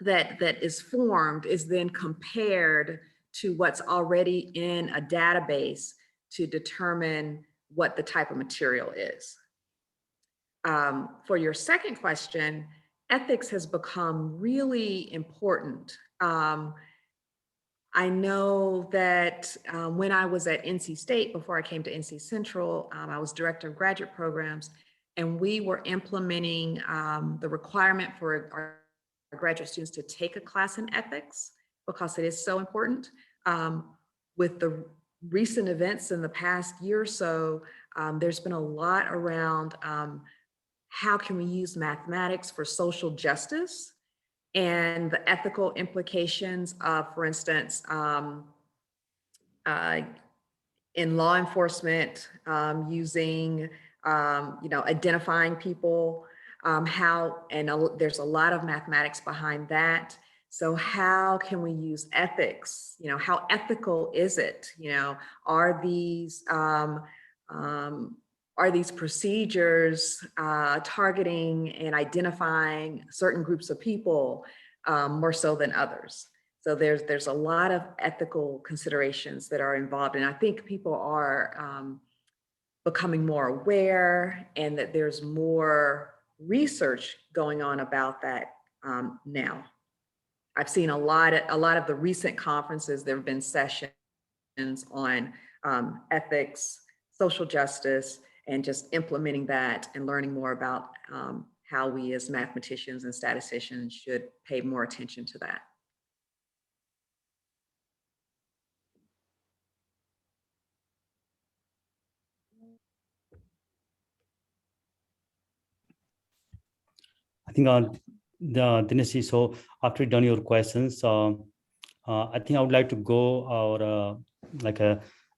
that is formed is then compared to what's already in a database to determine what the type of material is. For your second question, ethics has become really important. I know that when I was at NC State, before I came to NC Central, I was director of graduate programs, and we were implementing the requirement for our graduate students to take a class in ethics because it is so important. With the recent events in the past year or so, there's been a lot around how can we use mathematics for social justice and the ethical implications of, for instance, in law enforcement, using, identifying people, there's a lot of mathematics behind that. So how can we use ethics? How ethical is it? Are these are these procedures targeting and identifying certain groups of people more so than others? So there's a lot of ethical considerations that are involved, and I think people are becoming more aware, and that there's more research going on about that now. I've seen a lot of the recent conferences. There have been sessions on ethics, social justice, and just implementing that and learning more about how we as mathematicians and statisticians should pay more attention to that. I think Dinesh, so after done your questions, I think I would like to go our like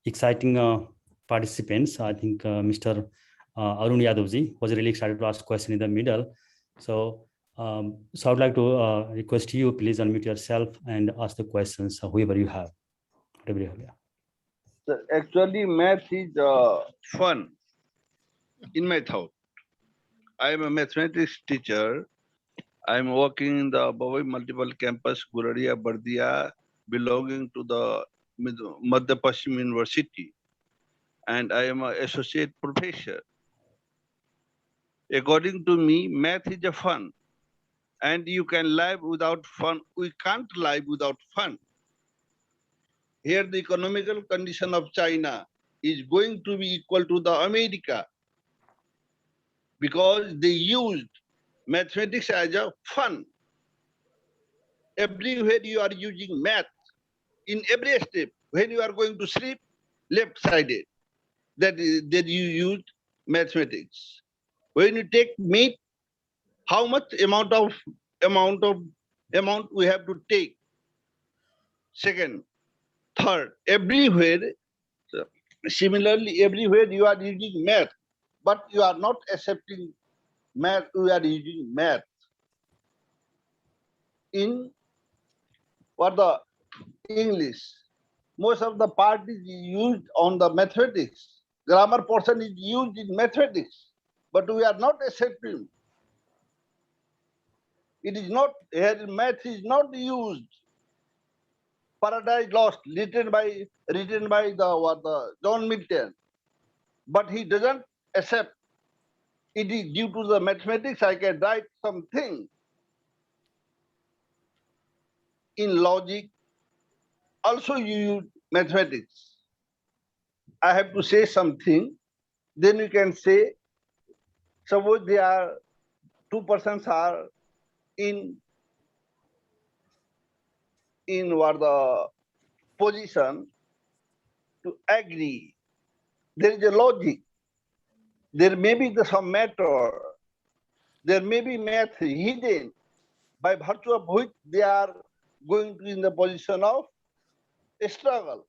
exciting participants. I think Mr. Arun Yadavji was really excited to ask question in the middle. So so I would like to request you, please unmute yourself and ask the questions, whoever you have, whatever you have. Yeah. So actually, math is fun in my thought. I am a mathematics teacher. I am working in the Bhavai Multiple Campus, Guraria, Bardia, belonging to the Madhya Pashchim University. And I am an associate professor. According to me, math is a fun. And you can live without fun. We can't live without fun. Here, the economical condition of China is going to be equal to the America because they used mathematics as a fun. Everywhere you are using math, in every step, when you are going to sleep, left-sided, that you use mathematics. When you take meat, how much amount we have to take? Second, third, everywhere, similarly, everywhere you are using math, but you are not accepting math, you are using math. In what the English, most of the part is used on the mathematics. Grammar portion is used in mathematics, but we are not accepting. It is not, here math is not used. Paradise Lost, written by the John Milton, but he doesn't accept. It is due to the mathematics I can write something. In logic, also you use mathematics. I have to say something, then you can say, suppose there are two persons are in what the position to agree. There is a logic. There may be some matter. There may be math hidden, by virtue of which they are going to be in the position of a struggle.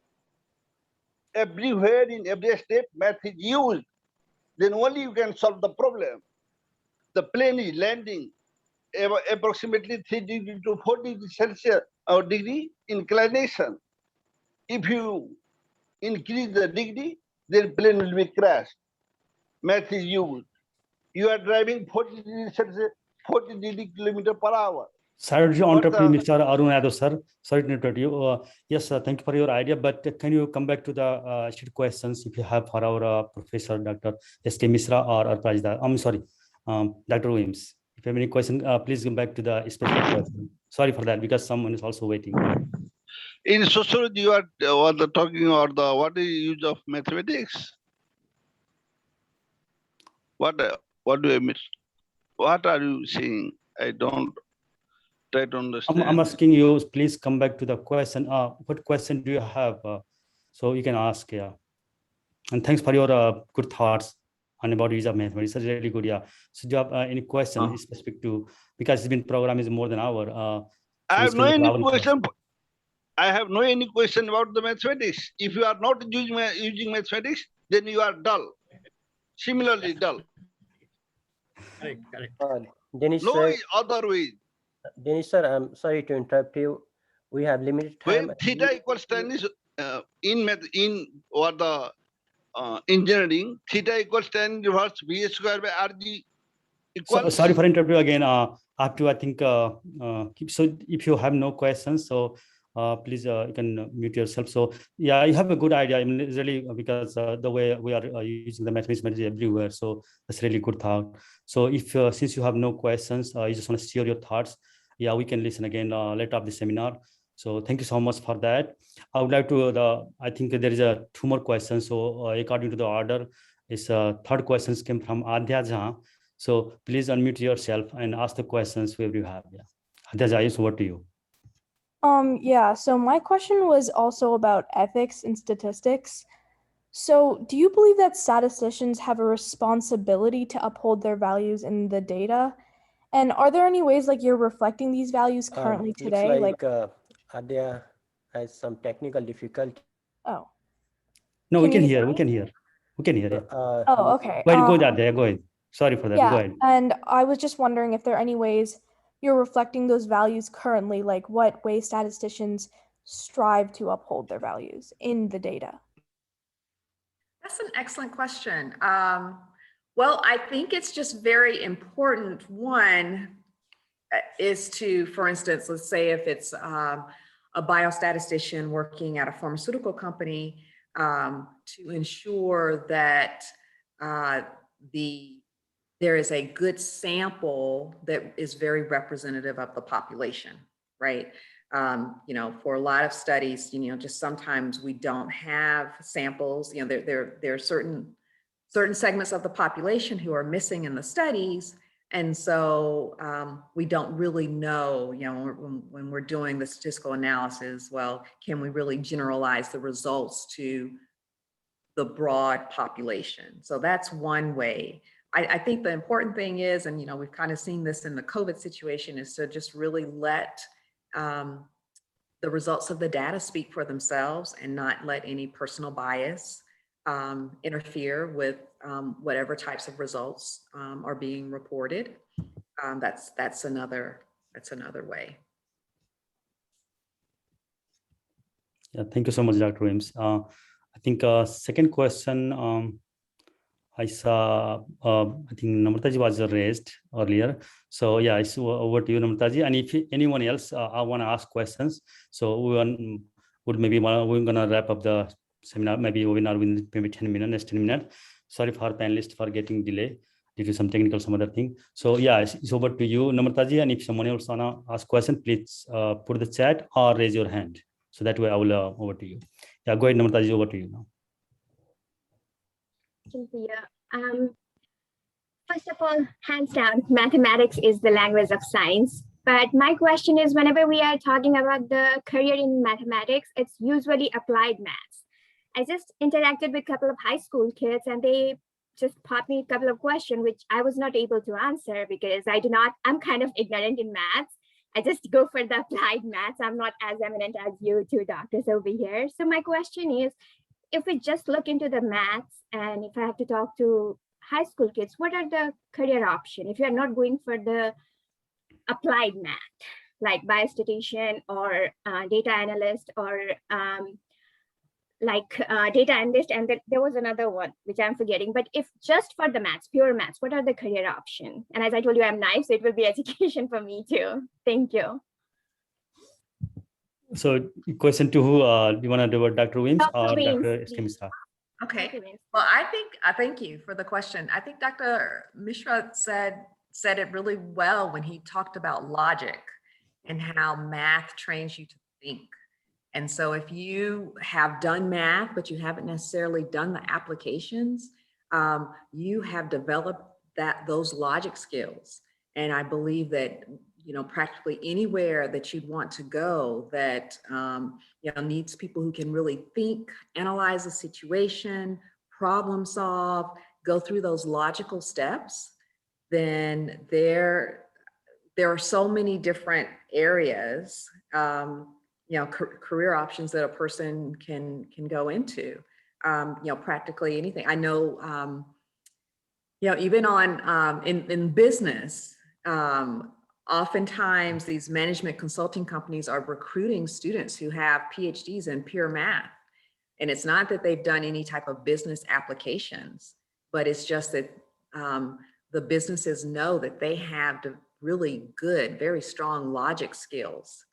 Everywhere in every step, math is used. Then only you can solve the problem. The plane is landing approximately 3 degrees to 4 degrees Celsius or degree inclination. If you increase the degree, then plane will be crashed. Math is used. You are driving 40 degrees Celsius, 40 kilometers per hour. Sorry to interrupt you, Mr. Arun Yadav, sir. Sorry to interrupt you. Yes, sir, thank you for your idea, but can you come back to the sheet questions if you have for our Professor Dr. S.K. Mishra or Prajda? I'm sorry, Dr. Weems. If you have any question, please come back to the specific question. Sorry for that, because someone is also waiting. In sociology, you are talking about what is the use of mathematics? What do I miss? What are you saying? I don't try to understand. I'm asking you, please come back to the question. What question do you have? So you can ask, yeah. And thanks for your good thoughts on about use of mathematics. It's really good, yeah. So do you have any question specific to, because it's been program is more than an hour. So I have no any question. I have no any question about the mathematics. If you are not using mathematics, then you are dull. Similarly dull. Correct. Dinesh No sir, other way. Dinesh sir, I'm sorry to interrupt you. We have limited time. When theta equals tan is in what the engineering, theta equals tan inverse V square by RG So equals. sorry for interview again. I have to, I think, so if you have no questions, so please you can mute yourself. So yeah, you have a good idea. I mean, it's really because the way we are using the mathematics everywhere. So that's really good thought. So if since you have no questions, you just want to share your thoughts. Yeah, we can listen again later of the seminar. So thank you so much for that. I would like to, I think there is two more questions. So according to the order, is third questions came from Adya Jha. So please unmute yourself and ask the questions wherever you have. Yeah, Adya, is over to you. Yeah, so my question was also about ethics and statistics. So do you believe that statisticians have a responsibility to uphold their values in the data? And are there any ways like you're reflecting these values currently Looks today? like Adya has some technical difficulty. Oh, No, we can can you hear. hear We me? can hear. We can hear. Yeah. Oh, okay. Go ahead, Adya. Go ahead. Sorry for that. Go Yeah, ahead. and I was just wondering if there are any ways you're reflecting those values currently, like what ways statisticians strive to uphold their values in the data. That's an excellent question. Well, I think it's just very important. One is to, for instance, let's say if it's a biostatistician working at a pharmaceutical company, to ensure that there is a good sample that is very representative of the population, right? You know, for a lot of studies, you know, just sometimes we don't have samples. You know, there are certain segments of the population who are missing in the studies, and so we don't really know. You know, when we're doing the statistical analysis, well, can we really generalize the results to the broad population? So that's one way. I think the important thing is, and you know, we've kind of seen this in the COVID situation, is to just really let the results of the data speak for themselves and not let any personal bias interfere with whatever types of results are being reported. That's another way. Yeah, thank you so much, Dr. Weems. I think second question. I saw, I think Namrataji was raised earlier. So yeah, it's over to you, Namrataji. And if anyone else I want to ask questions, so we're going to wrap up the seminar, maybe webinar within maybe 10 minutes, next 10 minutes. Sorry for our panelists for getting delay due to some technical, some other thing. So yeah, it's over to you, Namrataji. And if someone else want to ask question, please put the chat or raise your hand. So that way I will over to you. Yeah, go ahead, Namrataji, over to you now. First of all, hands down, mathematics is the language of science. But my question is, whenever we are talking about the career in mathematics, it's usually applied maths. I just interacted with a couple of high school kids and they just popped me a couple of questions, which I was not able to answer because I'm kind of ignorant in maths. I just go for the applied maths. I'm not as eminent as you two doctors over here. So my question is, if we just look into the maths, and if I have to talk to high school kids, what are the career options if you're not going for the applied math, like biostatistician or data analyst or data analyst, and there was another one which I'm forgetting. But if just for the maths, pure maths, what are the career options? And as I told you, I'm nice, so it will be education for me too. Thank you. So question to who? Do you want to do it, Dr. Weems or Weems, Dr. Mishra? Okay. Well, I thank you for the question. I think Dr. Mishra said it really well when he talked about logic and how math trains you to think. And so if you have done math, but you haven't necessarily done the applications, you have developed those logic skills. And I believe that, you know, practically anywhere that you'd want to go that, you know, needs people who can really think, analyze a situation, problem solve, go through those logical steps, then there are so many different areas, you know, career options that a person can go into, you know, practically anything. I know, you know, even on in business, oftentimes these management consulting companies are recruiting students who have PhDs in pure math. And it's not that they've done any type of business applications, but it's just that the businesses know that they have the really good, very strong logic skills,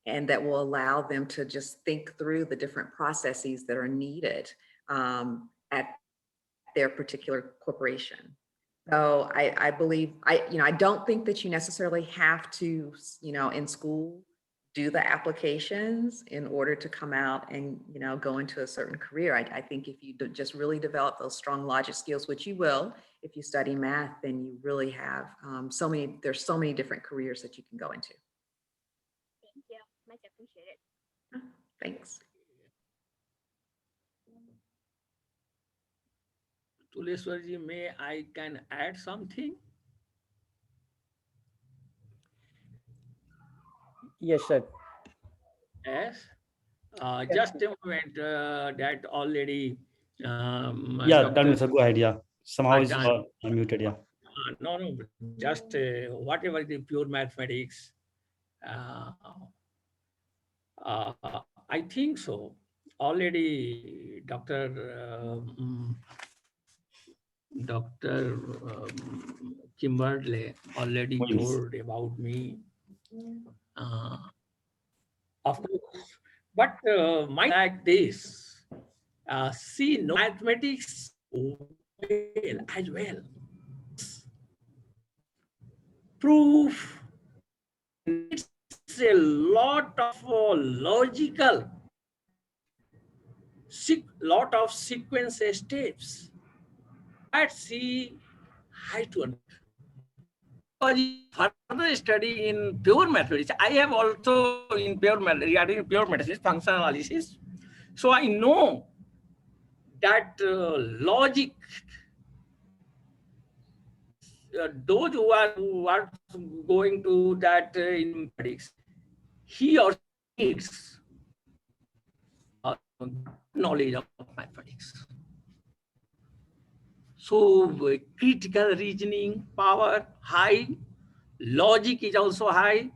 and that will allow them to just think through the different processes that are needed at their particular corporation. So I believe, I don't think that you necessarily have to, in school, do the applications in order to come out and, go into a certain career. I think if you just really develop those strong logic skills, which you will, if you study math, then you really have there's so many different careers that you can go into. Thank you. Much appreciated. Thanks. Tuleshwarji, may I can add something? Yes, sir. Yes. Just a moment. That already. Yeah, Dr. Dr. Go ahead. Yeah, somehow it's done. unmuted. Yeah. No, just whatever the pure mathematics. I think so. Already, Dr. Kimberly already Weems. told about me. Of course, but my like this. See, no mathematics well as well. Proof needs a lot of logical, lot of sequence steps. But see, I to further study in pure mathematics. I have also in regarding pure mathematics, function analysis. So I know that logic, those who are going to that in mathematics, he or she needs knowledge of mathematics. So critical reasoning power high, logic is also high.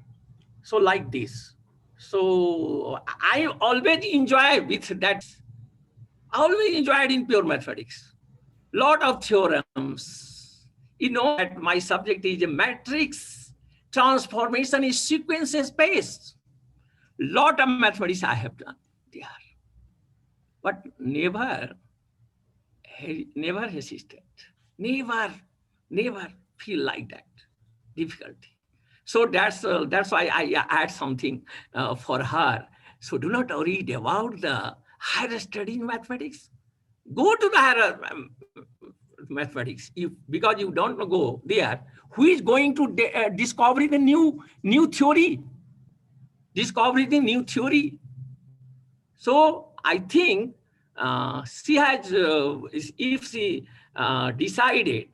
So like this. So I always enjoy with that. I always enjoyed in pure mathematics. Lot of theorems. You know that my subject is a matrix. Transformation is sequences based. Lot of mathematics I have done there. But never resisted. Never feel like that difficulty. So that's why I add something for her. So do not worry about the higher study in mathematics. Go to the higher mathematics. Because you don't go there, who is going to discover the new theory? Discover the new theory. So I think she has, if she decided,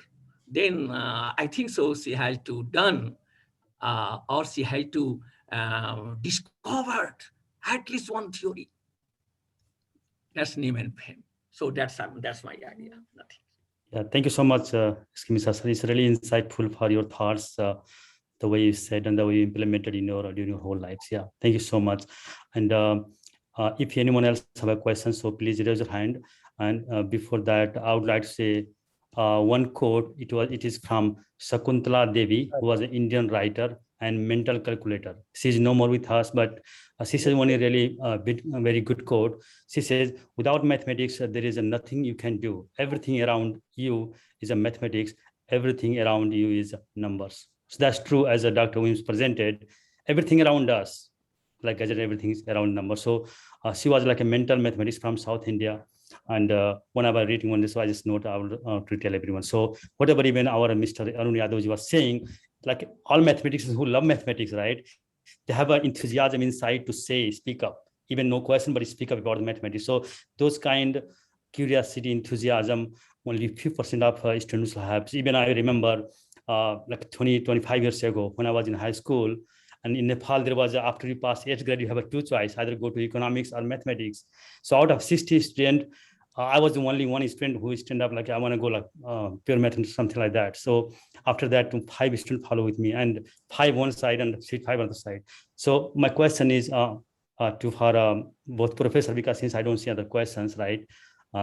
then I think so she has to done, or she has to discovered at least one theory. That's name and fame. So that's my idea. Nothing. Yeah, thank you so much, Mishra. It's really insightful for your thoughts, the way you said and the way you implemented in during your whole lives. Yeah, thank you so much. And if anyone else have a question, so please raise your hand. And before that, I would like to say one quote. It is from Shakuntala Devi, who was an Indian writer and mental calculator. She is no more with us, but she says one really very good quote. She says, without mathematics, there is nothing you can do. Everything around you is a mathematics. Everything around you is numbers. So that's true, as Dr. Weems presented. Everything around us, like I said, everything is around numbers. So she was like a mental mathematics from South India. And when I was reading on this, so I just note I will to tell everyone. So whatever even our Mr. Arun Yadav was saying, like all mathematicians who love mathematics, right? They have an enthusiasm inside to say, speak up, even no question, but speak up about the mathematics. So those kind curiosity, enthusiasm, only few % of students have. Even I remember like 25 years ago when I was in high school, and in Nepal, there was, after you pass 8th grade, you have a two choice, either go to economics or mathematics. So out of 60 students, I was the only one student who stand up like, I want to go like pure mathematics, something like that. So after that, 5 students follow with me, and 5 one side and 5 on the side. So my question is, to for both professor, because since I don't see other questions, right?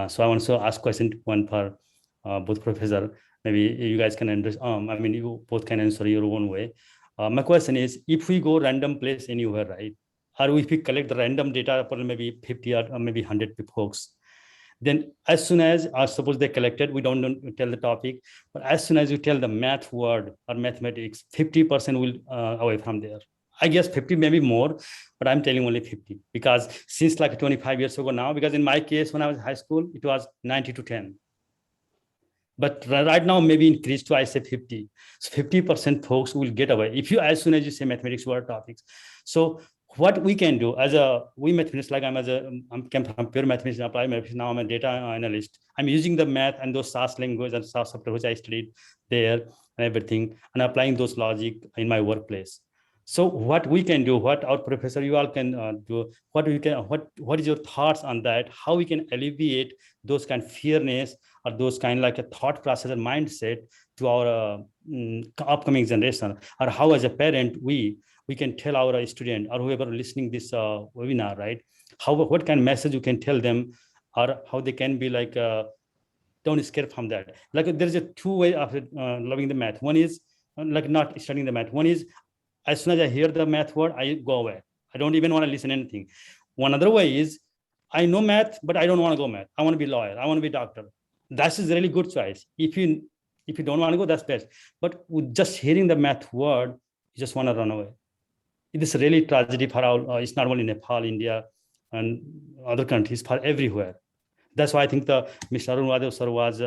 So I want to ask question one for both professor. Maybe you guys can understand. I mean, you both can answer your own way. My question is, if we go random place anywhere, right? Or if we collect the random data for maybe 50 or maybe 100 folks, then as soon as suppose they collected, we don't tell the topic, but as soon as you tell the math word or mathematics, 50% will away from there. I guess 50, maybe more, but I'm telling only 50, because since like 25 years ago now, because in my case, when I was in high school, it was 90 to 10. But right now, maybe increased to, I say 50. So 50% folks will get away if you, as soon as you say mathematics word topics. So what we can do as we mathematicians, like I'm came from pure mathematician, applied mathematician, now I'm a data analyst. I'm using the math and those SAS language and SAS software which I studied there and everything, and applying those logic in my workplace. So what we can do, what our professor, you all can do, what is your thoughts on that? How we can alleviate those kind of fearness or those kind of like a thought process and mindset to our upcoming generation, or how as a parent we can tell our student or whoever listening this webinar, right? What kind of message you can tell them, or how they can be like don't escape from that. Like there's a two way of loving the math. One is like not studying the math. One is as soon as I hear the math word, I go away. I don't even want to listen to anything. One other way is I know math, but I don't want to go math. I want to be lawyer. I want to be doctor. That's a really good choice. If you don't want to go, that's best. But with just hearing the math word, you just want to run away. It is really tragedy for all. It's not only Nepal, India, and other countries, for everywhere. That's why I think the Mr. Arun sir was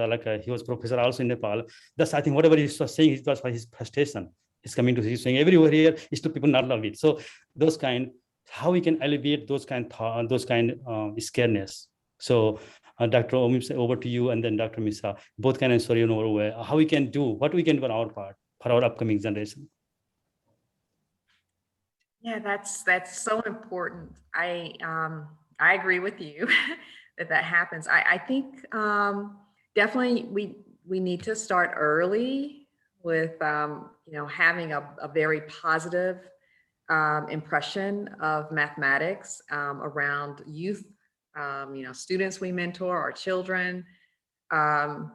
he was professor also in Nepal. That's, I think, whatever he was saying, it was for his frustration. He's coming to, he's saying everywhere here is to people not love it. So those kind, how we can alleviate those kind scareness. So Dr. Weems, over to you, and then Dr. Mishra, both can answer in our way. How we can do, what we can do on our part for our upcoming generation. Yeah, that's so important. I agree with you that happens. I think definitely we need to start early with having a very positive impression of mathematics around youth, students we mentor, our children. I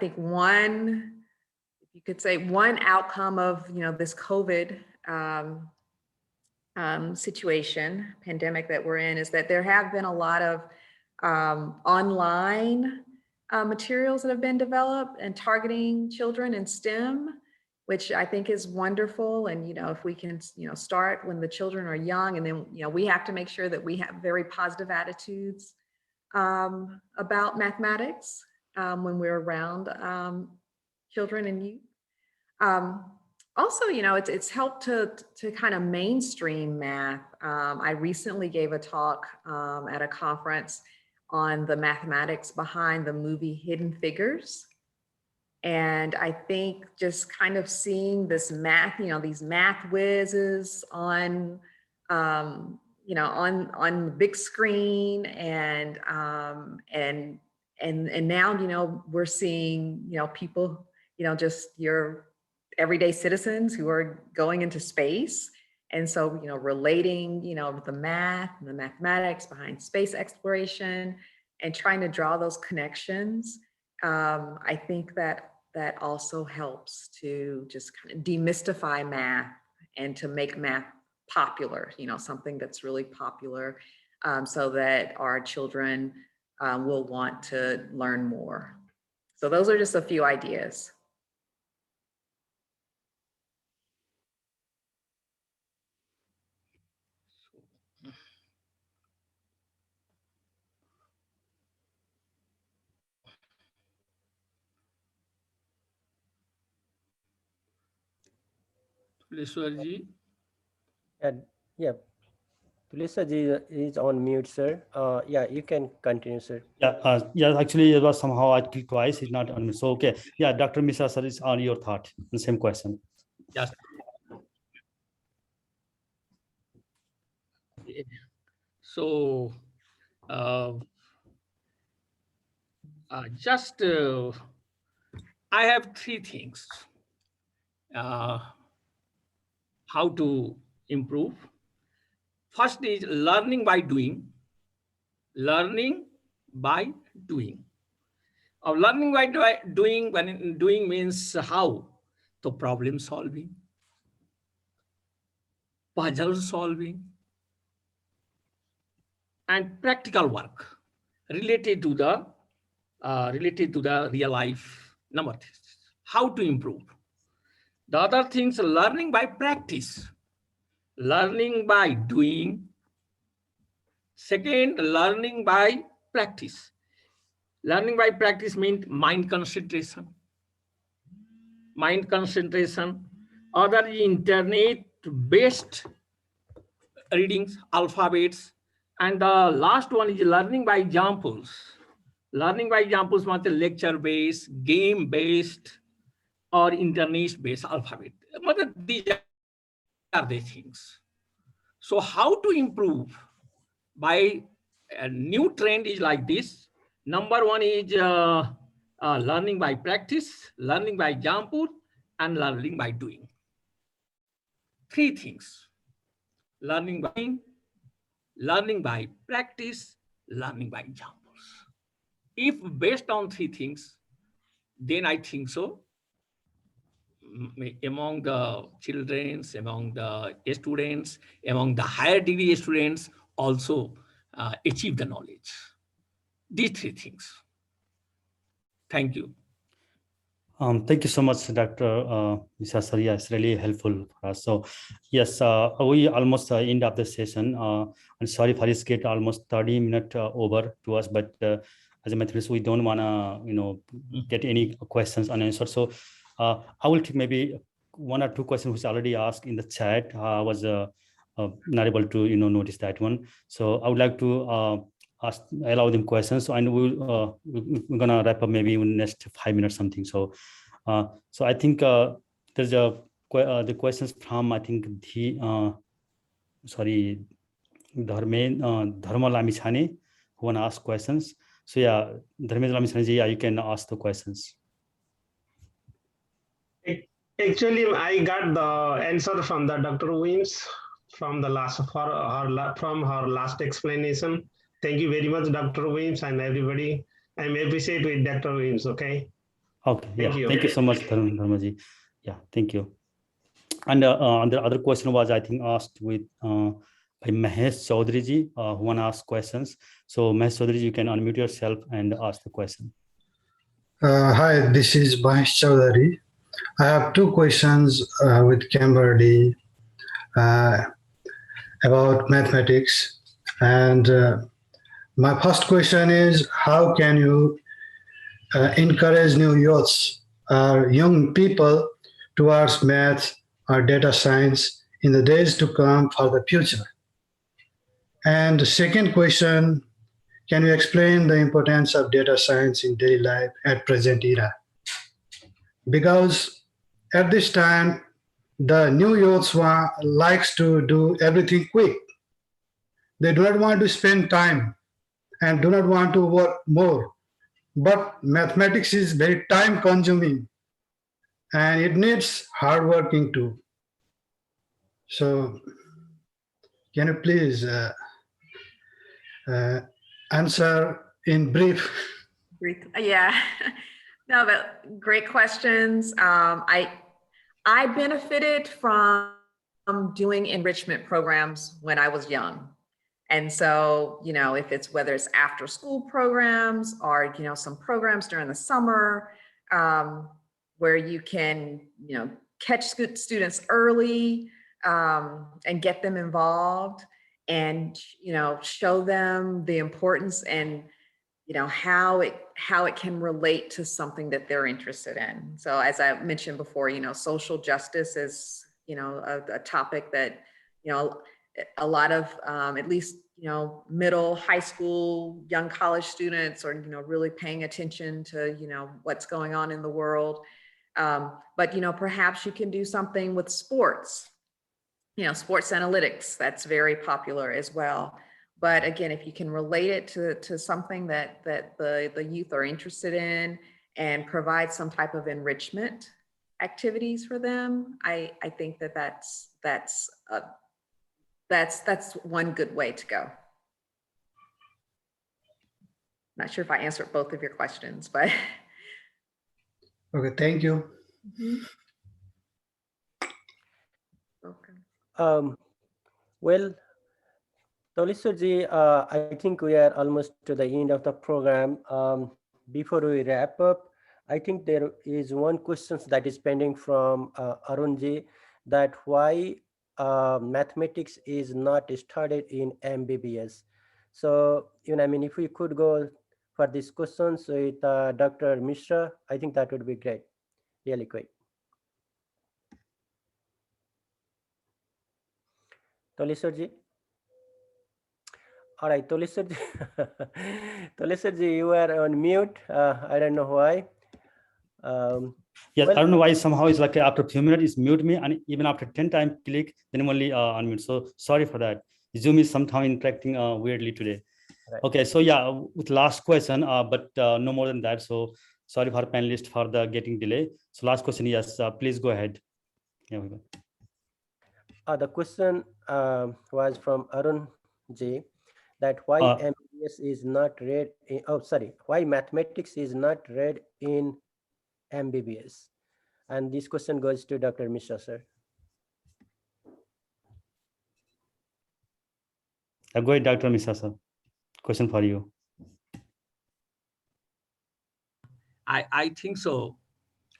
think you could say one outcome of this COVID situation, pandemic that we're in, is that there have been a lot of online materials that have been developed and targeting children in STEM, which I think is wonderful. And if we can start when the children are young, and then we have to make sure that we have very positive attitudes about mathematics when we're around children and youth. Also, it's helped to kind of mainstream math. I recently gave a talk at a conference on the mathematics behind the movie Hidden Figures. And I think just kind of seeing this math, these math whizzes on, on the big screen, and now, we're seeing, people, just your everyday citizens who are going into space. And so, relating, the math and the mathematics behind space exploration and trying to draw those connections. I think that also helps to just kind of demystify math and to make math popular, something that's really popular, so that our children will want to learn more. So those are just a few ideas. Tuleshwarji. Yeah. Tulisa ji is on mute, sir. Yeah, you can continue, sir. Yeah, actually, it was somehow I clicked twice. It's not on me. So, okay. Yeah, Dr. Mishra, sir, is on your thought. The same question. Yes. So, I have three things. How to improve. First is learning by doing. Learning by doing. Learning by doing, when doing means how? So problem solving, puzzle solving, and practical work related to the real life. Number three, how to improve. The other things, learning by practice, learning by doing. Second, learning by practice. Learning by practice means mind concentration. Mind concentration. Other internet-based readings, alphabets. And the last one is learning by examples. Learning by examples means lecture-based, game-based, or internet-based alphabet. These are the things. So how to improve? By a new trend is like this. Number one is learning by practice, learning by example, and learning by doing. Three things: learning by doing, learning by practice, learning by examples. If based on three things, then I think so, among the children, among the students, among the higher degree students also achieve the knowledge. These three things. Thank you. Thank you so much, Dr. Mishra sir. Yeah, it's really helpful for us. So, yes, we almost end of the session. And sorry for this get almost 30 minutes over to us, but as a mathematician, we don't want to, get any questions unanswered. So, I will take maybe one or two questions which already asked in the chat. I was not able to, notice that one. So, I would like to allow them questions, and we're gonna wrap up maybe in the next 5 minutes something. So I think there's the questions from, I think, Dharma Lamichhane, who want to ask questions. So yeah, Dharma Lamichhane ji, yeah, you can ask the questions. Actually, I got the answer from the Dr. Weems from the her last explanation. Thank you very much, Dr. Weems, and everybody. I'm appreciate with Dr. Weems. Okay. Okay. Thank you. Thank you so much, Dharma ji. Yeah, thank you. And the other question was, I think, asked with by Mahesh Chaudhary ji, who want to ask questions. So Mahesh Chaudhary ji, you can unmute yourself and ask the question. Hi, this is Mahesh Chaudhary. I have two questions with Kimberly about mathematics. And my first question is, how can you encourage new youths or young people towards math or data science in the days to come for the future? And the second question, can you explain the importance of data science in daily life at present era? Because at this time, the new youths likes to do everything quick. They do not want to spend time and do not want to work more. But mathematics is very time consuming and it needs hard working too. So can you please answer in brief? Yeah, no, but great questions. I benefited from doing enrichment programs when I was young. And so, if it's whether it's after school programs or, some programs during the summer where you can, catch students early and get them involved and, show them the importance and, how it can relate to something that they're interested in. So as I mentioned before, social justice is, a topic that, a lot of, at least, middle, high school, young college students are, really paying attention to, what's going on in the world. But, perhaps you can do something with sports, sports analytics, that's very popular as well. But again, if you can relate it to something that the youth are interested in and provide some type of enrichment activities for them, I think that's that's one good way to go. Not sure if I answered both of your questions, but. Okay, thank you. Okay. Well, Tolisarji, I think we are almost to the end of the program. Before we wrap up, I think there is one question that is pending from Arunji, that why mathematics is not studied in MBBS. So, I mean, if we could go for these questions with Dr. Mishra, I think that would be great, really quick. Tolisarji? All right, Tolisarji, Tolisarji, you are on mute. I don't know why. Yes, Well, I don't know why somehow it's like after a few minutes it's mute me, and even after 10 times click, then only unmute. So sorry for that. Zoom is somehow interacting weirdly today. right. Okay, so yeah, with last question, but no more than that. So sorry for panelists for the getting delay. So last question, yes, please go ahead. Here we go. The question was from Arun J, that why MBBS is not read in, why mathematics is not read in MBBS? And this question goes to Dr. Mishra, sir. Go ahead, Dr. Mishra, sir. Question for you. I think so.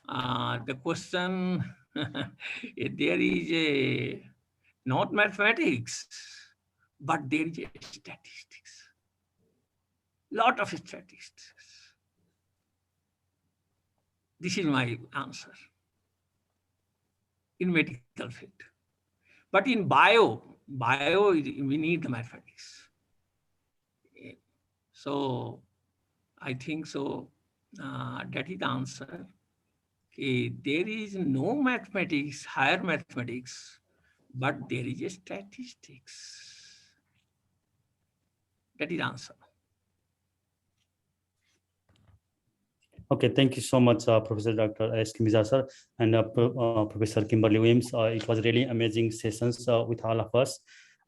The question, there is a not mathematics, but there is a statistics. Lot of statistics. This is my answer in medical field. But in bio, we need the mathematics. So I think so. That is the answer. Okay, there is no mathematics, higher mathematics, but there is a statistics. That is the answer. Okay, thank you so much, Professor Dr. S. Kimizar, sir, and Professor Kimberly Weems. It was really amazing sessions with all of us.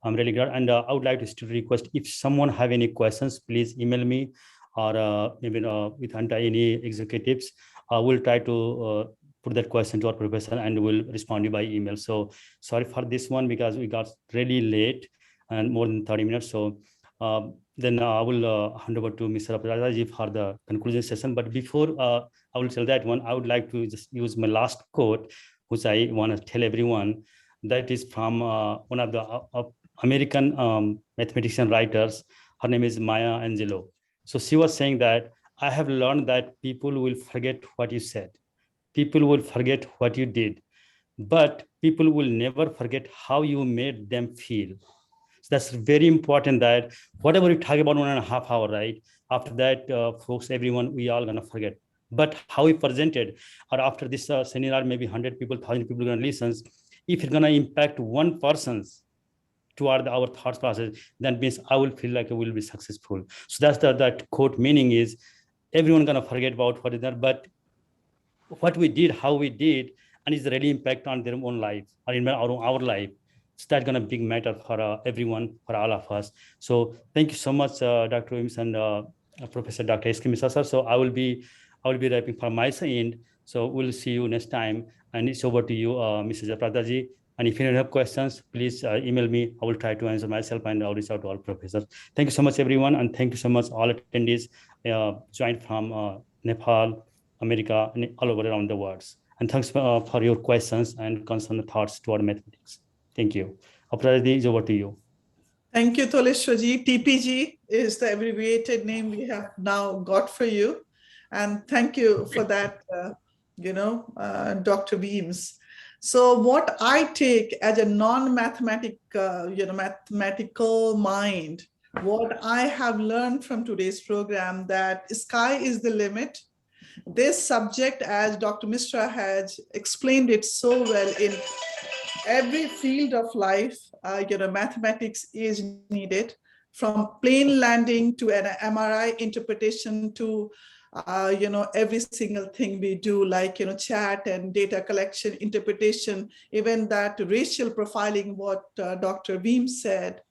I'm really glad, and I would like to still request, if someone have any questions, please email me, or maybe with ANTA any executives. I will try to put that question to our professor and we'll respond you by email. So sorry for this one because we got really late and more than 30 minutes. So then I will hand over to Mr. Pradaji for the conclusion session. But before I will tell that one, I would like to just use my last quote, which I want to tell everyone. That is from one of the American mathematician writers. Her name is Maya Angelou. So she was saying that I have learned that people will forget what you said. People will forget what you did, but people will never forget how you made them feel. So that's very important, that whatever you talk about 1.5 hours, right? After that, folks, everyone, we all gonna forget. But how we presented, or after this seminar, maybe 100 people, 1,000 people gonna listen. If it's gonna impact one person's toward our thought process, that means I will feel like I will be successful. So that's that quote meaning is, everyone gonna forget about what is that, but what we did, how we did, and is really impact on their own life or in our life. So that's gonna big matter for everyone, for all of us. So thank you so much, Dr. Weems and Professor Dr. S. Kimizar, sir. So I will be wrapping from my side. So we'll see you next time. And it's over to you, Mrs. Pradaji. And if you have questions, please email me. I will try to answer myself, and I'll reach out to all professors. Thank you so much, everyone. And thank you so much, all attendees joined from Nepal, America, and all over around the world. And thanks for your questions and concerned thoughts toward mathematics. Thank you. Apraradi, is over to you. Thank you, Toleshwarji. TPG is the abbreviated name we have now got for you. And thank you for that, Dr. Weems. So what I take as a mathematical mind, what I have learned from today's program, that sky is the limit. This subject, as Dr. Mishra has explained it so well, in every field of life, mathematics is needed, from plane landing to an MRI interpretation to every single thing we do, like, chat and data collection, interpretation, even that racial profiling, what Dr. Weems said,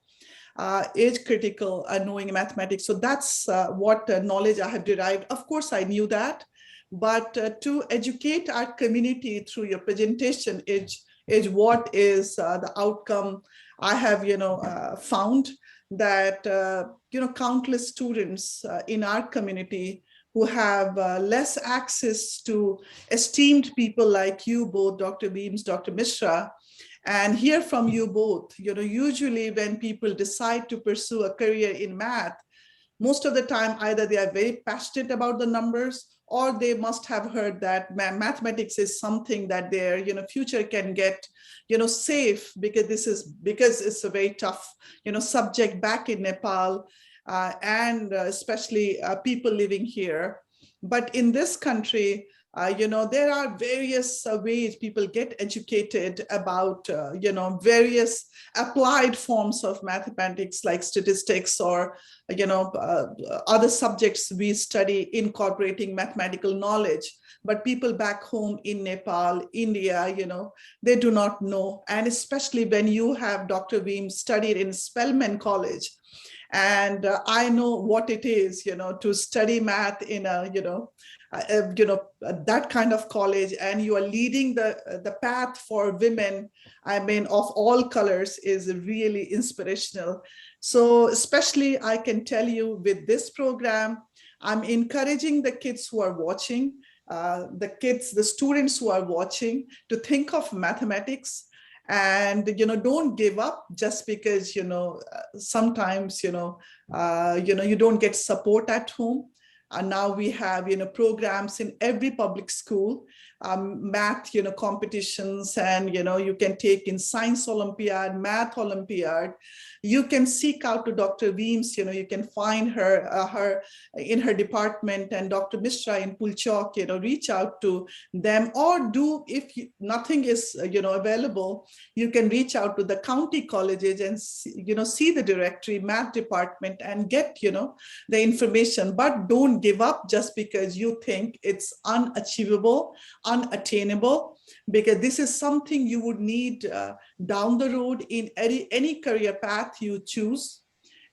age critical knowing mathematics. So that's what knowledge I have derived. Of course, I knew that, but to educate our community through your presentation is what is the outcome I have, found that, countless students in our community who have less access to esteemed people like you both, Dr. Weems, Dr. Mishra, and hear from you both. Usually when people decide to pursue a career in math, most of the time, either they are very passionate about the numbers, or they must have heard that mathematics is something that their future can get safe, because it's a very tough subject back in Nepal, and especially people living here. But in this country, there are various ways people get educated about, various applied forms of mathematics like statistics, or, other subjects we study incorporating mathematical knowledge. But people back home in Nepal, India, they do not know. And especially when you have Dr. Weems studied in Spelman College, and I know what it is, to study math in a, that kind of college, and you are leading the path for women, I mean, of all colors, is really inspirational. So especially I can tell you with this program, I'm encouraging the kids who are watching, the students who are watching, to think of mathematics. And don't give up just because sometimes you don't get support at home. And now we have programs in every public school, math competitions, and you can take in science Olympiad, math Olympiad. You can seek out to Dr. Weems, you can find her in her department, and Dr. Mishra in Pulchowk, reach out to them. Or if nothing is available, you can reach out to the county colleges and see the directory, math department, and get the information. But don't give up just because you think it's unachievable, unattainable, because this is something you would need down the road in any career path you choose.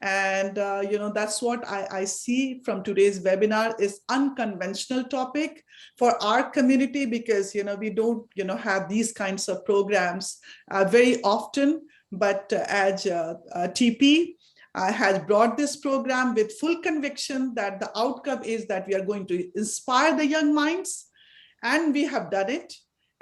And that's what I see from today's webinar is unconventional topic for our community, because we don't have these kinds of programs very often. But as TP has brought this program with full conviction that the outcome is that we are going to inspire the young minds, and we have done it.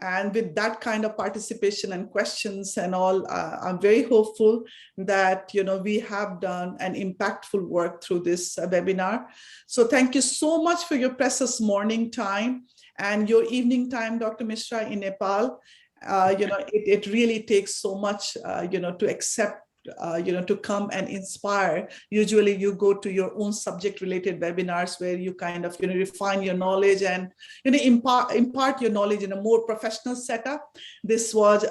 And with that kind of participation and questions and all, I'm very hopeful that we have done an impactful work through this webinar. So thank you so much for your precious morning time and your evening time, Dr. Mishra, in Nepal. It really takes so much, to accept, to come and inspire. Usually you go to your own subject related webinars where you kind of, refine your knowledge and, impart your knowledge in a more professional setup. This was,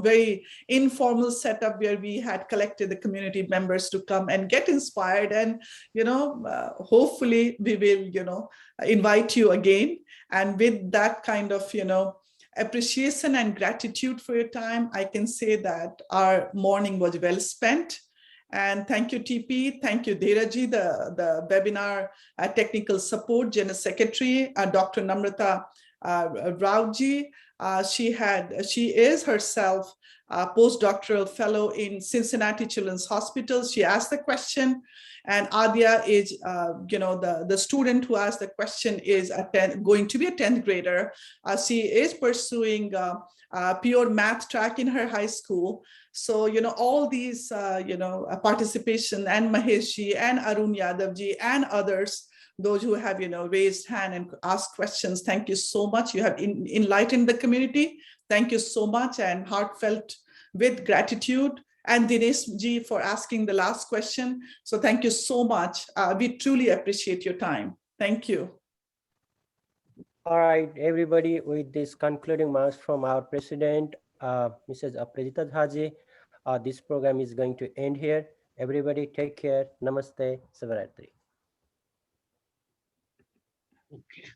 very informal setup where we had collected the community members to come and get inspired. And, hopefully we will, invite you again. And with that kind of, appreciation and gratitude for your time, I can say that our morning was well spent. And thank you, TP. Thank you, Dheeraji, the webinar technical support, General Secretary, Dr. Namrata Raoji. She is herself a postdoctoral fellow in Cincinnati Children's Hospital. She asked the question. And Adia is, the student who asked the question is going to be a 10th grader. She is pursuing pure math track in her high school. So, all these, participation, and Maheshji and Arun Yadavji and others, those who have, raised hand and asked questions, thank you so much. You have enlightened the community. Thank you so much, and heartfelt with gratitude. And Dinesh ji for asking the last question. So thank you so much. We truly appreciate your time. Thank you. All right, everybody, with this concluding remarks from our president, Mrs. Aprajita Haji, this program is going to end here. Everybody take care. Namaste. Shivaratri. Okay.